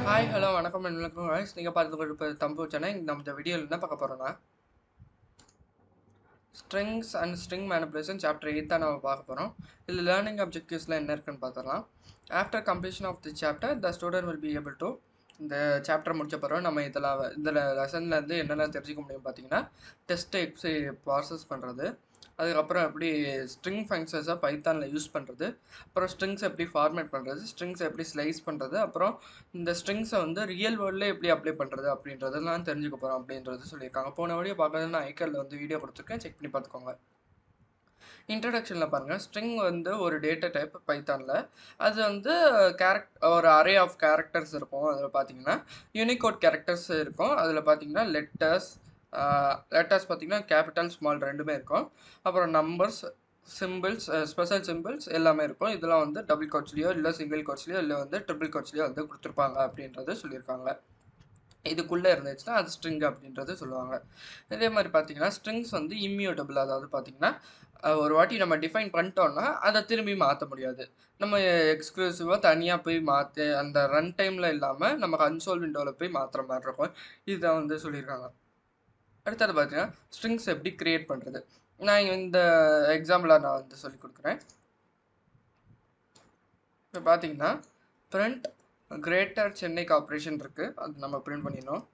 Hi hello வணக்கம் and welcome guys. நீங்கள் பார்த்துட்டு தம்பு சேனல். நம்ம இந்த வீடியோவில் என்ன பார்க்க போகிறோம்னா strings and string manipulation chapter 8 தான் நம்ம பார்க்க போகிறோம். இதில் லேர்னிங் அப்ஜெக்டிவ்ஸ்லாம் என்ன இருக்குன்னு பார்த்துடலாம். After completion of the chapter the student will be able to இந்த சாப்டர் முடிச்ச பிறகு நம்ம இதில் லெசன்லேருந்து என்னென்ன தெரிஞ்சிக்க முடியும் பார்த்தீங்கன்னா டெஸ்ட்டை எப்படி ப்ராசஸ் பண்ணுறது, அதுக்கப்புறம் எப்படி ஸ்ட்ரிங் ஃபங்க்ஷன்ஸை பைத்தானில் யூஸ் பண்ணுறது, அப்புறம் ஸ்ட்ரிங்ஸ் எப்படி ஃபார்மேட் பண்ணுறது, ஸ்ட்ரிங்ஸ் எப்படி ஸ்லைஸ் பண்ணுறது, அப்புறம் இந்த ஸ்ட்ரிங்ஸை வந்து ரியல் வேர்ல்டில் எப்படி அப்ளை பண்ணுறது அப்படின்றதெல்லாம் தெரிஞ்சுக்க போகிறோம் அப்படின்றது சொல்லியிருக்காங்க. போன வீடியோ பார்க்கறது நான் ஐக்கரில் வந்து வீடியோ கொடுத்துருக்கேன், செக் பண்ணி பார்த்துக்கோங்க. இன்ட்ரடக்ஷனில் பாருங்கள், ஸ்ட்ரிங் வந்து ஒரு டேட்டா டைப் பைத்தானில். அது வந்து ஒரு அரே ஆஃப் கேரக்டர்ஸ் இருக்கும். அதில் பார்த்தீங்கன்னா யூனிகோட் கேரக்டர்ஸ் இருக்கும். அதில் பார்த்தீங்கன்னா லெட்டர்ஸ் பார்த்தீங்கன்னா கேபிட்டல் ஸ்மால் ரெண்டுமே இருக்கும். அப்புறம் நம்பர்ஸ், சிம்பிள்ஸ், ஸ்பெஷல் சிம்பிள்ஸ் எல்லாமே இருக்கும். இதெல்லாம் வந்து டபுள் கோட்ஸ்லேயோ இல்லை சிங்கிள் கோட்ஸ்லேயோ இல்லை வந்து ட்ரிபிள் கோட்ஸ்லேயோ வந்து கொடுத்துருப்பாங்க அப்படின்றது சொல்லியிருக்காங்க. இதுக்குள்ளே இருந்துச்சுன்னா அது ஸ்ட்ரிங் அப்படின்றது சொல்லுவாங்க. இதே மாதிரி பார்த்தீங்கன்னா ஸ்ட்ரிங்ஸ் வந்து இம்மியூட்டபிள். அதாவது பார்த்தீங்கன்னா ஒரு வாட்டி நம்ம டிஃபைன் பண்ணிட்டோம்னா அதை திரும்பி மாற்ற முடியாது. நம்ம எக்ஸ்க்ளூசிவாக தனியாக போய் மாற்ற அந்த ரன் டைமில் இல்லாமல் நம்ம கன்சோல் விண்டோவில் போய் மாற்றுற மாதிரி இருக்கும். இதை வந்து சொல்லியிருக்காங்க. அடுத்தது பார்த்தீங்கன்னா ஸ்ட்ரிங்ஸ் எப்படி கிரியேட் பண்ணுறது. நான் இந்த எக்ஸாம்பிளாக நான் வந்து சொல்லி கொடுக்குறேன். இப்போ பார்த்தீங்கன்னா பிரிண்ட் கிரேட்டர் சென்னை கார்பரேஷன் இருக்குது, அது நம்ம பிரிண்ட் பண்ணிடணும்.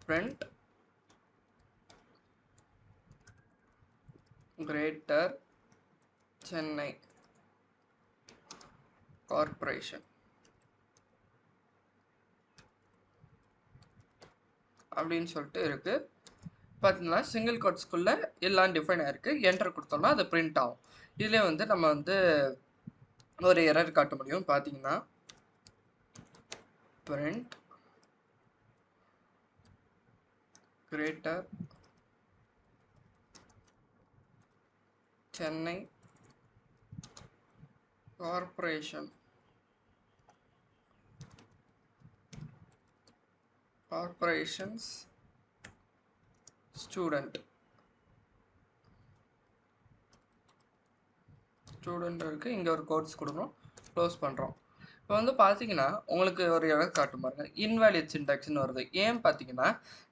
பிரிண்ட் கிரேட்டர் சென்னை கார்பரேஷன் அப்படின்னு சொல்லிட்டு இருக்குது. பார்த்தீங்கன்னா சிங்கிள் கோட்ஸ்குள்ளே எல்லாம் டிஃபைன் ஆகிருக்கு. என்டர் கொடுத்தோம்னா அது பிரிண்ட் ஆகும். இதில் வந்து நம்ம வந்து ஒரு எரர் காட்ட முடியும். பார்த்தீங்கன்னா print greater Chennai corporations student இருக்குது. இங்கே ஒரு கோட்ஸ் கொடுக்குறோம், க்ளோஸ் பண்ணுறோம். இப்போ வந்து பார்த்தீங்கன்னா உங்களுக்கு ஒரு எரர் காட்டும் பாருங்க, இன்வேலிட் சின்டாக்ஸ்னு வருது. ஏன் பார்த்தீங்கன்னா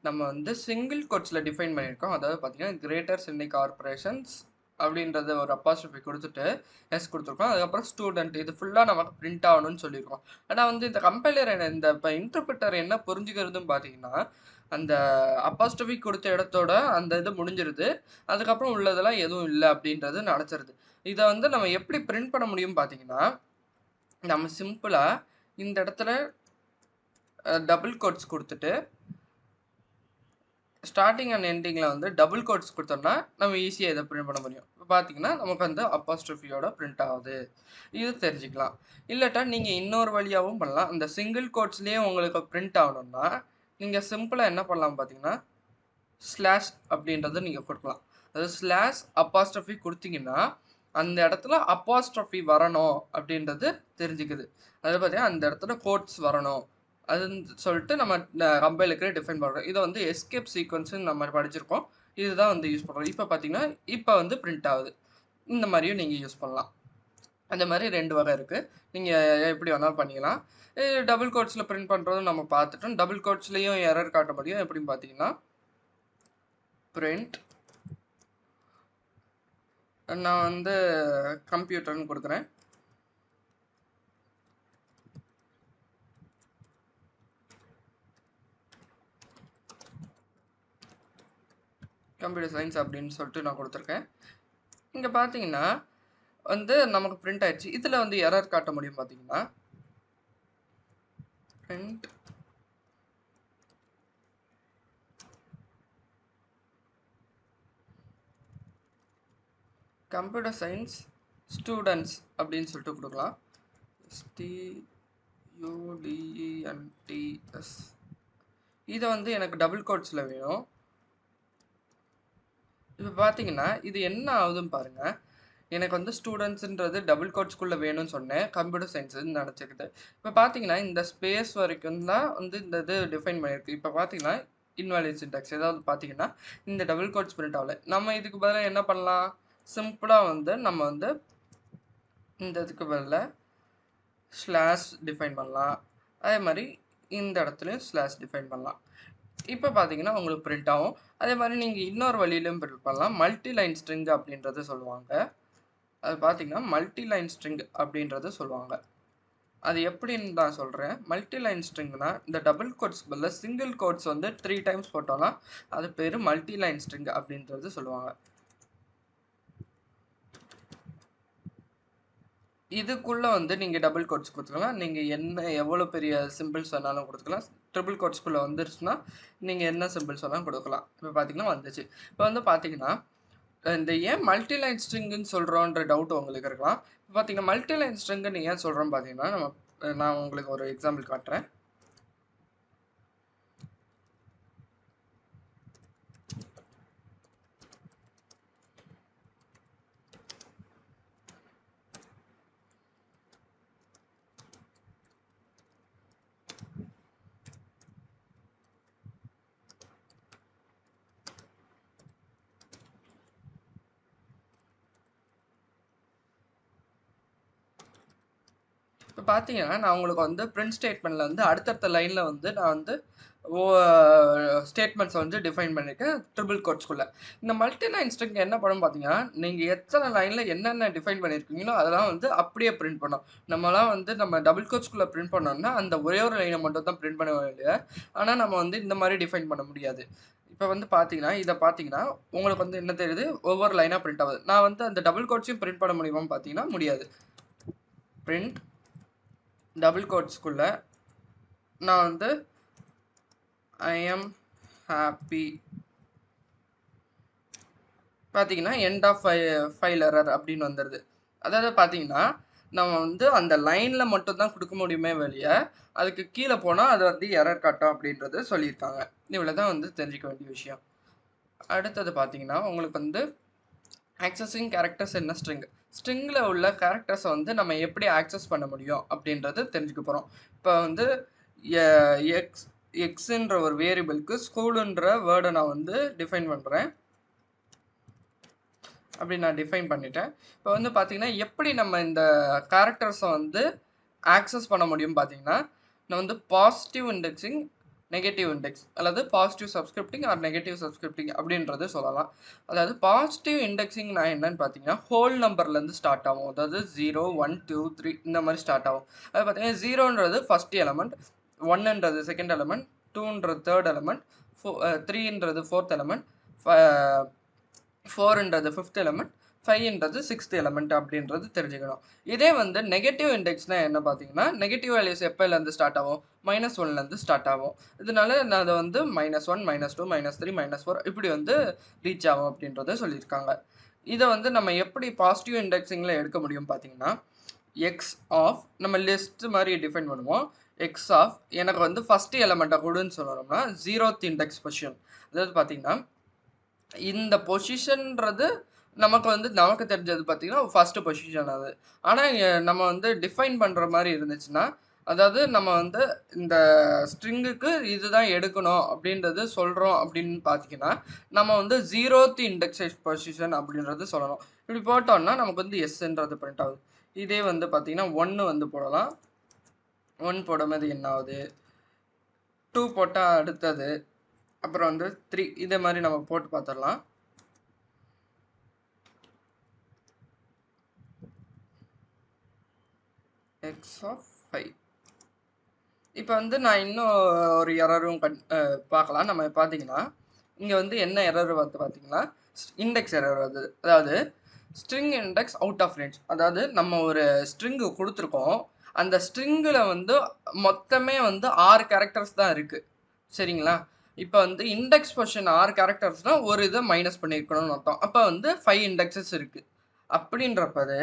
நம்ம வந்து சிங்கிள் கோட்ஸில் டிஃபைன் பண்ணியிருக்கோம். அதாவது பார்த்தீங்கன்னா கிரேட்டர் சென்னை கார்பரேஷன்ஸ் அப்படின்றத ஒரு அப்பாஸ்ட்ரோஃபி கொடுத்துட்டு எஸ் கொடுத்துருக்கோம். அதுக்கப்புறம் ஸ்டூடெண்ட், இது ஃபுல்லாக நமக்கு பிரிண்ட் ஆகணும்னு சொல்லியிருக்கோம். ஆனால் வந்து இந்த கம்பைலர் இந்த இப்போ இன்டர்பிரிட்டர் என்ன புரிஞ்சுக்கிறதுன்னு பார்த்தீங்கன்னா அந்த அப்பாஸ்ட்ரோஃபி கொடுத்த இடத்தோட அந்த இது முடிஞ்சிருது. அதுக்கப்புறம் உள்ளதெல்லாம் எதுவும் இல்லை அப்படின்றது நடச்சிருது. இதை வந்து நம்ம எப்படி பிரிண்ட் பண்ண முடியும் பார்த்தீங்கன்னா நம்ம சிம்பிளாக இந்த இடத்துல டபுள் கோட்ஸ் கொடுத்துட்டு ஸ்டார்டிங் அண்ட் எண்டிங்கில் வந்து டபுள் கோட்ஸ் கொடுத்தோம்னா நம்ம ஈஸியாக இதை பிரிண்ட் பண்ண முடியும். இப்போ பார்த்தீங்கன்னா நமக்கு வந்து அப்பாஸ்ட்ரோஃபியோட பிரிண்ட் ஆகுது. இது தெரிஞ்சுக்கலாம். இல்லாட்டா நீங்கள் இன்னொரு வழியாகவும் பண்ணலாம். அந்த சிங்கிள் கோட்ஸ்லேயே உங்களுக்கு பிரிண்ட் ஆகணும்னா நீங்கள் சிம்பிளாக என்ன பண்ணலாம் பார்த்தீங்கன்னா ஸ்லாஷ் அப்படின்றத நீங்கள் கொடுக்கலாம். அதாவது ஸ்லாஷ் அப்பாஸ்ட்ரோஃபி கொடுத்தீங்கன்னா அந்த இடத்துல அப்பாஸ்ட்ரோஃபி வரணும் அப்படின்றது தெரிஞ்சுக்குது. அது பார்த்தீங்கன்னா அந்த இடத்துல கோட்ஸ் வரணும் அதுன்னு சொல்லிட்டு நம்ம கம்பைலுக்கு டிஃபைன் பண்ணுறோம். இதை வந்து எஸ்கேப் சீக்வன்ஸ்னு நம்ம படிச்சிருக்கோம். இதுதான் வந்து யூஸ் பண்ணுறோம். இப்போ பார்த்தீங்கன்னா இப்போ வந்து பிரிண்ட் ஆகுது. இந்த மாதிரியும் நீங்கள் யூஸ் பண்ணலாம். அந்த மாதிரி 2 வகை இருக்குது. நீங்கள் எப்படி வேணாலும் பண்ணிக்கலாம். டபுள் கோட்ஸில் பிரிண்ட் பண்ணுறதும் நம்ம பார்த்துட்டோம். டபுள் கோட்ஸ்லேயும் எரர் காட்ட முடியும். எப்படின்னு பார்த்தீங்கன்னா பிரிண்ட், நான் வந்து கம்ப்யூட்டர்னு கொடுக்குறேன். கம்ப்யூட்டர் சயின்ஸ் அப்படின்னு சொல்லிட்டு நான் கொடுத்துருக்கேன். இங்கே பார்த்தீங்கன்னா வந்து நமக்கு பிரிண்ட் ஆயிடுச்சு. இதில் வந்து எரர் காட்ட முடியும். பார்த்தீங்கன்னா பிரிண்ட் கம்ப்யூட்டர் சயின்ஸ் ஸ்டூடெண்ட்ஸ் அப்படின்னு சொல்லிட்டு கொடுக்கலாம். STUDENTS. இதை வந்து எனக்கு டபுள் கோட்ஸில் வேணும். இப்போ பார்த்தீங்கன்னா இது என்ன ஆகுதுன்னு பாருங்கள். எனக்கு வந்து ஸ்டூடெண்ட்ஸுன்றது டபுள் கோட்ஸ்குள்ளே வேணும்னு சொன்னேன், கம்ப்யூட்டர் சயின்ஸுன்னு நினச்சிக்கிட்டு. இப்போ பார்த்தீங்கன்னா இந்த ஸ்பேஸ் வரைக்கும் தான் வந்து இந்த இது டிஃபைன் பண்ணியிருக்கு. இப்போ பார்த்தீங்கன்னா இன்வாலிட் சின்டாக்ஸ் ஏதாவது பார்த்தீங்கன்னா இந்த டபுள் கோட்ஸ் பிரிண்ட் ஆகல. நம்ம இதுக்கு பதிலாக என்ன பண்ணலாம், சிம்பிளாக வந்து நம்ம வந்து இந்த இதுக்கு பதிலாக ஸ்லாஷ் டிஃபைன் பண்ணலாம். அதே மாதிரி இந்த இடத்துலையும் ஸ்லாஷ் டிஃபைன் பண்ணலாம். இப்போ பார்த்தீங்கன்னா உங்களுக்கு பிரிண்ட் ஆகும். அதே மாதிரி நீங்கள் இன்னொரு வழியிலும் பிரிண்ட் பண்ணலாம். மல்டி லைன் ஸ்ட்ரிங் அப்படின்றது சொல்லுவாங்க. அது பார்த்தீங்கன்னா மல்டி லைன் ஸ்ட்ரிங் அப்படின்றது சொல்லுவாங்க. அது எப்படின்னு நான் சொல்கிறேன். மல்டி லைன் ஸ்ட்ரிங்னா இந்த டபுள் கோட்ஸ் பதில் சிங்கிள் கோட்ஸ் வந்து 3 டைம்ஸ் போட்டோம்னா அது பேர் மல்டி லைன் ஸ்ட்ரிங் அப்படின்றது சொல்லுவாங்க. இதுக்குள்ளே வந்து நீங்கள் டபுள் கோட்ஸ் கொடுத்துக்கலாம். நீங்கள் என்ன எவ்வளோ பெரிய சிம்பிள்ஸ் வேணாலும் கொடுத்துக்கலாம். ட்ரிபிள் கோட்ஸ்குள்ளே வந்துருச்சுன்னா நீங்கள் என்ன சிம்பிள்ஸ் வேணாலும் கொடுக்கலாம். இப்போ பார்த்தீங்கன்னா வந்துச்சு. இப்போ வந்து பார்த்தீங்கன்னா இந்த ஏன் மல்டி லைன் ஸ்ட்ரிங்குன்னு சொல்கிறோன்ற டவுட் உங்களுக்கு இருக்கலாம். இப்போ பார்த்தீங்கன்னா மல்டி லைன் ஸ்ட்ரிங்குன்னு ஏன் சொல்கிறோம் பார்த்தீங்கன்னா நான் உங்களுக்கு ஒரு எக்ஸாம்பிள் காட்டுறேன். இப்போ பார்த்தீங்கன்னா நான் உங்களுக்கு வந்து பிரிண்ட் ஸ்டேட்மெண்ட்டில் வந்து அடுத்தடுத்த லைனில் வந்து நான் வந்து ஸ்டேட்மெண்ட்ஸை வந்து டிஃபைன் பண்ணியிருக்கேன் ட்ரிபிள் கோட்ஸ்குள்ளே. இந்த மல்டி லைன் ஸ்ட்ரிங் என்ன பண்ணும் பார்த்தீங்கன்னா நீங்கள் எத்தனை லைனில் என்னென்ன டிஃபைன் பண்ணியிருக்கீங்களோ அதெல்லாம் வந்து அப்படியே பிரிண்ட் பண்ணோம். நம்மலாம் வந்து நம்ம டபுள் கோட்ஸ்குள்ளே பிரிண்ட் பண்ணோம்னா அந்த ஒரே ஒரு லைனை மட்டும் தான் பிரிண்ட் பண்ண வேண்டிய. ஆனால் நம்ம வந்து இந்த மாதிரி டிஃபைன் பண்ண முடியாது. இப்போ வந்து பார்த்தீங்கன்னா இதை பார்த்தீங்கன்னா உங்களுக்கு வந்து என்ன தெரியுது, ஒவ்வொரு லைனாக பிரிண்ட் ஆகுது. நான் வந்து அந்த டபுள் கோட்ஸையும் பிரிண்ட் பண்ண முடியுமான்னு பார்த்தீங்கன்னா முடியாது. பிரிண்ட் டபுள் கோட்ஸ்குள்ளே நான் வந்து ஐ எம் ஹாப்பி பார்த்தீங்கன்னா எண்ட் ஆஃப் ஃபைல் எரர் அப்படின்னு வந்துடுது. அதாவது பார்த்தீங்கன்னா நம்ம வந்து அந்த லைனில் மட்டும்தான் கொடுக்க முடியுமே வெளியே, அதுக்கு கீழே போனால் அது வந்து எரர் காட்டும் அப்படின்றது சொல்லியிருக்காங்க. இவ்வளோ தான் வந்து தெரிஞ்சிக்க வேண்டிய விஷயம். அடுத்தது பார்த்தீங்கன்னா உங்களுக்கு வந்து ஆக்சஸிங் கேரக்டர்ஸ் என்ன ஸ்ட்ரிங்கில் உள்ள கேரக்டர்ஸை வந்து நம்ம எப்படி ஆக்சஸ் பண்ண முடியும் அப்படின்றது தெரிஞ்சுக்க போகிறோம். இப்போ வந்து எக்ஸ்ன்ற ஒரு வேரியபிளுக்கு ஸ்கூலுன்ற வேர்டை நான் வந்து டிஃபைன் பண்ணுறேன். அப்படி நான் டிஃபைன் பண்ணிட்டேன். இப்போ வந்து பார்த்தீங்கன்னா எப்படி நம்ம இந்த கேரக்டர்ஸை வந்து ஆக்சஸ் பண்ண முடியும் பார்த்தீங்கன்னா நான் வந்து பாசிட்டிவ் இண்டெக்ஸிங், நெகட்டிவ் இண்டெக்ஸ் அல்லது பாசிட்டிவ் சப்ஸ்கிரிப்டிங் ஆர் நெகட்டிவ் சப்ஸ்கிரிப்டிங் அப்படின்றது சொல்லலாம். அதாவது பாசிட்டிவ் இண்டெக்ஸிங் நான் என்னன்னு பார்த்தீங்கன்னா ஹோல் நம்பர்லேருந்து ஸ்டார்ட் ஆகும். அதாவது 0, 1, 2, 3 இந்த மாதிரி ஸ்டார்ட் ஆகும். அது பார்த்தீங்கன்னா 0ன்றது ஃபர்ஸ்ட் எலமெண்ட், 1ன்றது செகண்ட் எலமெண்ட், 2ன்றது தேர்ட் எலமெண்ட், 3ன்றது ஃபோர்த் எலமெண்ட், 4ன்றது ஃபிஃப்த் எலமெண்ட், 5ன்றது சிக்ஸ்த் எலமெண்ட் அப்படின்றது தெரிஞ்சுக்கணும். இதே வந்து நெகட்டிவ் இண்டெக்ஸ்னால் என்ன பார்த்தீங்கன்னா நெகட்டிவ் வேல்யூஸ் எப்போலேருந்து ஸ்டார்ட் ஆகும், -1லேருந்து ஸ்டார்ட் ஆகும். இதனால நான் அதை வந்து -1, -2, -3, -4 இப்படி வந்து ரீச் ஆகும் அப்படின்றத சொல்லியிருக்காங்க. இதை வந்து நம்ம எப்படி பாசிட்டிவ் இண்டெக்ஸிங்கில் எடுக்க முடியும் பார்த்தீங்கன்னா எக்ஸ் ஆஃப் நம்ம லிஸ்ட் மாதிரி டிஃபைன் பண்ணுவோம். எக்ஸ் ஆஃப் எனக்கு வந்து ஃபஸ்ட் எலமெண்ட்டை கொடுன்னு சொல்லணும்னா 0th இண்டெக்ஸ் பொசிஷன். அதாவது பார்த்தீங்கன்னா இந்த பொசிஷன்றது நமக்கு தெரிஞ்சது பார்த்தீங்கன்னா ஃபஸ்ட்டு பொசிஷன் அது. ஆனால் நம்ம வந்து டிஃபைன் பண்ணுற மாதிரி இருந்துச்சுன்னா அதாவது நம்ம வந்து இந்த ஸ்ட்ரிங்குக்கு இதுதான் எடுக்கணும் அப்படின்றது சொல்கிறோம் அப்படின்னு பார்த்தீங்கன்னா நம்ம வந்து 0th இண்டெக்ஸ் பொசிஷன் அப்படின்றது சொல்லணும். இப்படி போட்டோம்னா நமக்கு வந்து எஸ்ன்றது பிரிண்ட் ஆகுது. இதே வந்து பார்த்தீங்கன்னா 1 வந்து போடலாம். 1 போடும்போது என்ன ஆகுது, 2 போட்டால் அடுத்தது, அப்புறம் வந்து 3 இதே மாதிரி நம்ம போட்டு பார்த்துடலாம். X of 5. இப்போ வந்து நான் இன்னும் ஒரு எரரும் பார்க்கலாம். நம்ம பார்த்தீங்கன்னா இங்கே வந்து என்ன எரர் வந்து பார்த்தீங்கன்னா இண்டெக்ஸ் எரர் வருது. அதாவது string index out of range. அதாவது நம்ம ஒரு ஸ்ட்ரிங்கு கொடுத்துருக்கோம், அந்த ஸ்ட்ரிங்கில் வந்து மொத்தமே வந்து 6 கேரக்டர்ஸ் தான் இருக்குது. சரிங்களா? இப்போ வந்து இண்டெக்ஸ் பொசிஷன் 6 கேரக்டர்ஸ்னால் ஒரு இதை மைனஸ் பண்ணியிருக்கணும்னு அர்த்தம். அப்போ வந்து 5 இண்டெக்ஸஸ் இருக்குது. அப்படின்றப்பது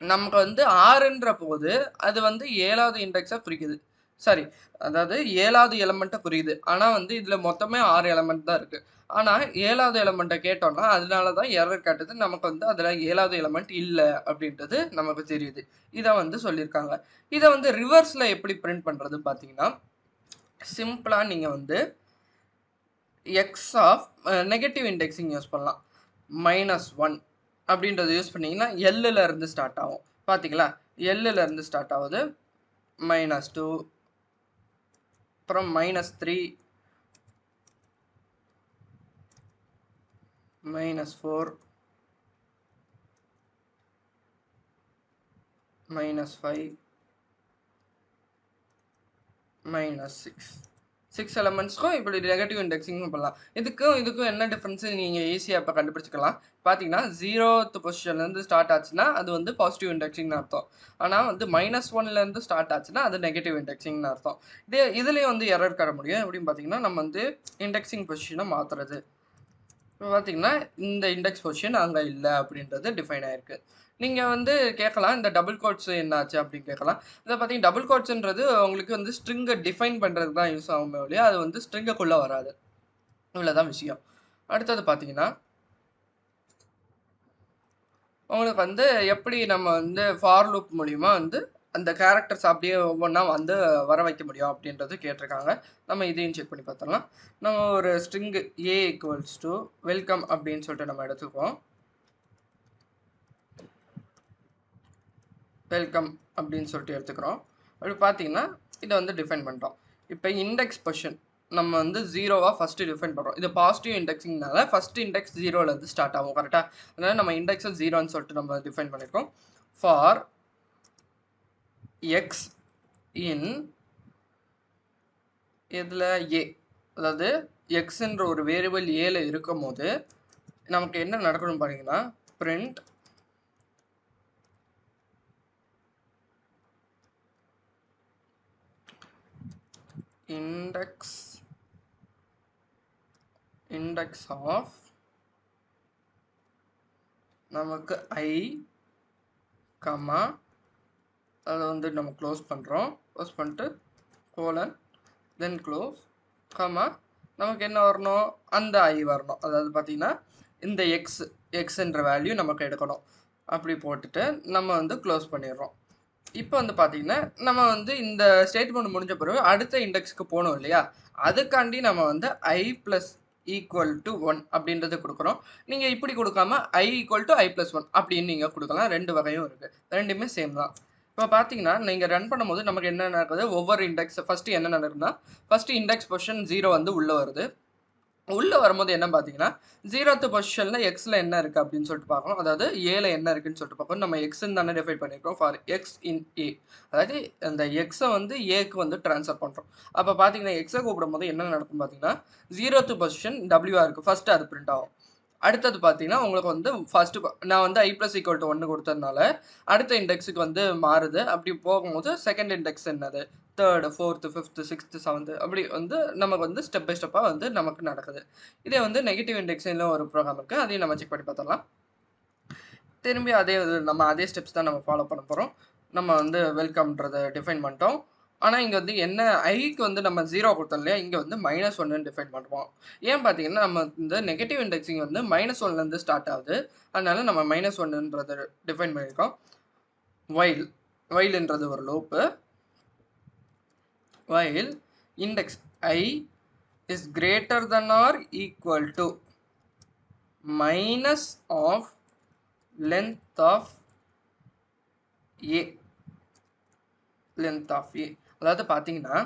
நமக்கு வந்து 6ன்ற போது அது வந்து 7வது இண்டெக்ஸை குறிக்குது. சாரி, அதாவது 7வது எலமெண்ட்டை குறிக்குது. ஆனால் வந்து இதில் மொத்தமே 6 எலமெண்ட் தான் இருக்குது. ஆனால் 7வது எலமெண்ட்டை கேட்டோம்னா அதனால தான் எரர் காட்டுது. நமக்கு வந்து அதில் 7வது எலமெண்ட் இல்லை அப்படின்றது நமக்கு தெரியுது. இதை வந்து சொல்லியிருக்காங்க. இதை வந்து ரிவர்ஸில் எப்படி பிரிண்ட் பண்ணுறது பார்த்தீங்கன்னா சிம்பிளாக நீங்கள் வந்து x of negative indexing use பண்ணலாம். -1 அப்படின்றது யூஸ் பண்ணிங்கன்னா எல்லில் இருந்து ஸ்டார்ட் ஆகும். பார்த்தீங்களா? எல்லுலேருந்து ஸ்டார்ட் ஆகுது, -2, அப்புறம் -3, -4, -5, -6. 6 எலமெண்ட்ஸ்க்கும் இப்படி நெகட்டிவ் இண்டெக்ஸிங் பண்ணலாம். இதுக்கும் என்ன டிஃப்ரென்ஸ் நீங்கள் ஈஸியாக இப்போ கண்டுபிடிச்சிக்கலாம். பார்த்தீங்கன்னா 0th பொசிஷன்லேருந்து ஸ்டார்ட் ஆச்சுன்னா அது வந்து பாசிட்டிவ் இண்டெக்ஸிங்னு அர்த்தம். ஆனால் வந்து -1லேருந்து ஸ்டார்ட் ஆச்சுன்னா அது நெகட்டிவ் இண்டெக்ஸிங்னு அர்த்தம். இதுலேயும் வந்து எரர் காட்ட முடியும். எப்படின்னு பார்த்தீங்கன்னா நம்ம வந்து இண்டெக்ஸிங் பொசிஷனை மாற்றுறது. இப்போ பார்த்தீங்கன்னா இந்த இண்டெக்ஸ் பொசிஷன் அங்கே இல்லை அப்படின்றது டிஃபைன் ஆயிருக்கு. நீங்கள் வந்து கேட்கலாம் இந்த டபுள் கோட்ஸ் என்னாச்சு அப்படின்னு கேட்கலாம். இதை பார்த்தீங்கன்னா டபுள் கோட்ஸ்ன்றது உங்களுக்கு வந்து ஸ்ட்ரிங்கை டிஃபைன் பண்ணுறதுக்கு தான் யூஸ் ஆகுமே இல்லையா, அது வந்து ஸ்ட்ரிங்குக்குள்ளே வராது. இவ்வளோதான் விஷயம். அடுத்தது பார்த்தீங்கன்னா உங்களுக்கு வந்து எப்படி நம்ம வந்து ஃபார் லூப் மூலிமா வந்து அந்த கேரக்டர்ஸ் அப்படியே ஒவ்வொன்றா வந்து வர வைக்க முடியும் அப்படின்றது கேட்டிருக்காங்க. நம்ம இதையும் செக் பண்ணி பார்த்துடலாம். நம்ம ஒரு ஸ்ட்ரிங்கு A = வெல்கம் அப்படின்னு சொல்லிட்டு நம்ம எடுத்துக்குவோம். வெல்கம் அப்படின்னு சொல்லிட்டு எடுத்துக்கிறோம். அப்படி பார்த்தீங்கன்னா இதை வந்து டிஃபைன் பண்ணுறோம். இப்போ இண்டெக்ஸ் பொசிஷன் நம்ம வந்து 0வா ஃபஸ்ட்டு டிஃபைன் பண்ணுறோம். இது பாசிட்டிவ் இண்டெக்ஸிங்னால ஃபஸ்ட் இண்டெக்ஸ் 0லேருந்து ஸ்டார்ட் ஆகும். கரெக்டாக? அதனால் நம்ம இண்டெக்ஸை 0ன்னு சொல்லிட்டு நம்ம டிஃபைன் பண்ணியிருக்கோம். ஃபார் எக்ஸ் இன் இதில் ஏ, அதாவது எக்ஸ்ன்ற ஒரு வேரியபிள் ஏல இருக்கும் போது நமக்கு என்ன நடக்கணும் பார்த்தீங்கன்னா பிரிண்ட் index of நமக்கு I, அதை வந்து நம்ம க்ளோஸ் பண்ணுறோம். க்ளோஸ் பண்ணிட்டு கோலன் தென் க்ளோஸ் நமக்கு என்ன வரணும், அந்த I வரணும். அதாவது பார்த்தீங்கன்னா இந்த எக்ஸ்ன்ற வேல்யூ நமக்கு எடுக்கணும். அப்படி போட்டுட்டு நம்ம வந்து க்ளோஸ் பண்ணிடுறோம். இப்போ வந்து பார்த்தீங்கன்னா நம்ம வந்து இந்த ஸ்டேட்மெண்ட் முடிஞ்ச பிறகு அடுத்த இண்டெக்ஸ்க்கு போகணும் இல்லையா, அதுக்காண்டி நம்ம வந்து I = 1 அப்படின்றது கொடுக்குறோம். நீங்கள் இப்படி கொடுக்காம I = I+1 அப்படின்னு நீங்கள் கொடுக்கலாம். ரெண்டு வகையும் இருக்குது, ரெண்டுமே சேம் தான். இப்போ பார்த்தீங்கன்னா நீங்கள் ரன் பண்ணும்போது நமக்கு என்ன நடக்குது, ஒவ்வொரு இண்டெக்ஸ் ஃபஸ்ட்டு என்ன நடக்குதுன்னா ஃபஸ்ட்டு இண்டெக்ஸ் பொசிஷன் 0 வந்து உள்ளே வருது. உள்ளே வரும்போது என்ன பார்த்தீங்கன்னா 0th பொசிஷனில் எக்ஸில் என்ன இருக்குது அப்படின்னு சொல்லிட்டு பார்க்கணும். அதாவது ஏல என்ன இருக்குன்னு சொல்லிட்டு பார்க்கணும். நம்ம எக்ஸ்ன்னு தானே டிஃபைன் பண்ணியிருக்கோம். ஃபார் எக்ஸ் இன் ஏ, அதாவது அந்த எக்ஸை வந்து ஏக்கு வந்து ட்ரான்ஸ்ஃபர் பண்ணுறோம். அப்போ பார்த்தீங்கன்னா எக்ஸை கூப்பிடும் போது என்ன நடக்கும் பார்த்தீங்கன்னா 0th பொசிஷன் டபிள்யூஆ இருக்குது, ஃபஸ்ட்டு அது பிரிண்ட் ஆகும். அடுத்தது பார்த்தீங்கன்னா உங்களுக்கு வந்து ஃபஸ்ட்டு நான் வந்து I = 1 கொடுத்ததுனால அடுத்த இண்டெக்ஸுக்கு வந்து மாறுது. அப்படி போகும்போது செகண்ட் இண்டெக்ஸ் என்னது, 3rd, 4th, 5th, 6th, 7th அப்படி வந்து நமக்கு வந்து ஸ்டெப் பை ஸ்டெப்பாக வந்து நமக்கு நடக்குது. இதே வந்து நெகட்டிவ் இண்டெக்ஸில் ஒரு ப்ரோக்ராம் இருக்குது, அதையும் நம்ம செக் பண்ணி பார்த்துடலாம். திரும்பி நம்ம அதே ஸ்டெப்ஸ் தான் நம்ம ஃபாலோ பண்ண போகிறோம். நம்ம வந்து வெல்கம்ன்றதை டிஃபைன் பண்ணிட்டோம். ஆனால் இங்கே வந்து என்ன ஐக்கு வந்து நம்ம 0 கொடுத்தோம் இல்லையா, இங்கே வந்து -1ன்னு டிஃபைன் பண்ணுவோம். ஏன் பார்த்தீங்கன்னா நம்ம இந்த நெகட்டிவ் இண்டெக்ஸிங் வந்து -1லேருந்து ஸ்டார்ட் ஆகுது. அதனால நம்ம -1ன்றதை டிஃபைன் பண்ணியிருக்கோம். வைல்ன்றது ஒரு loop. while index I is greater than or equal to minus of length of A. அதாவது பார்த்தீங்கன்னா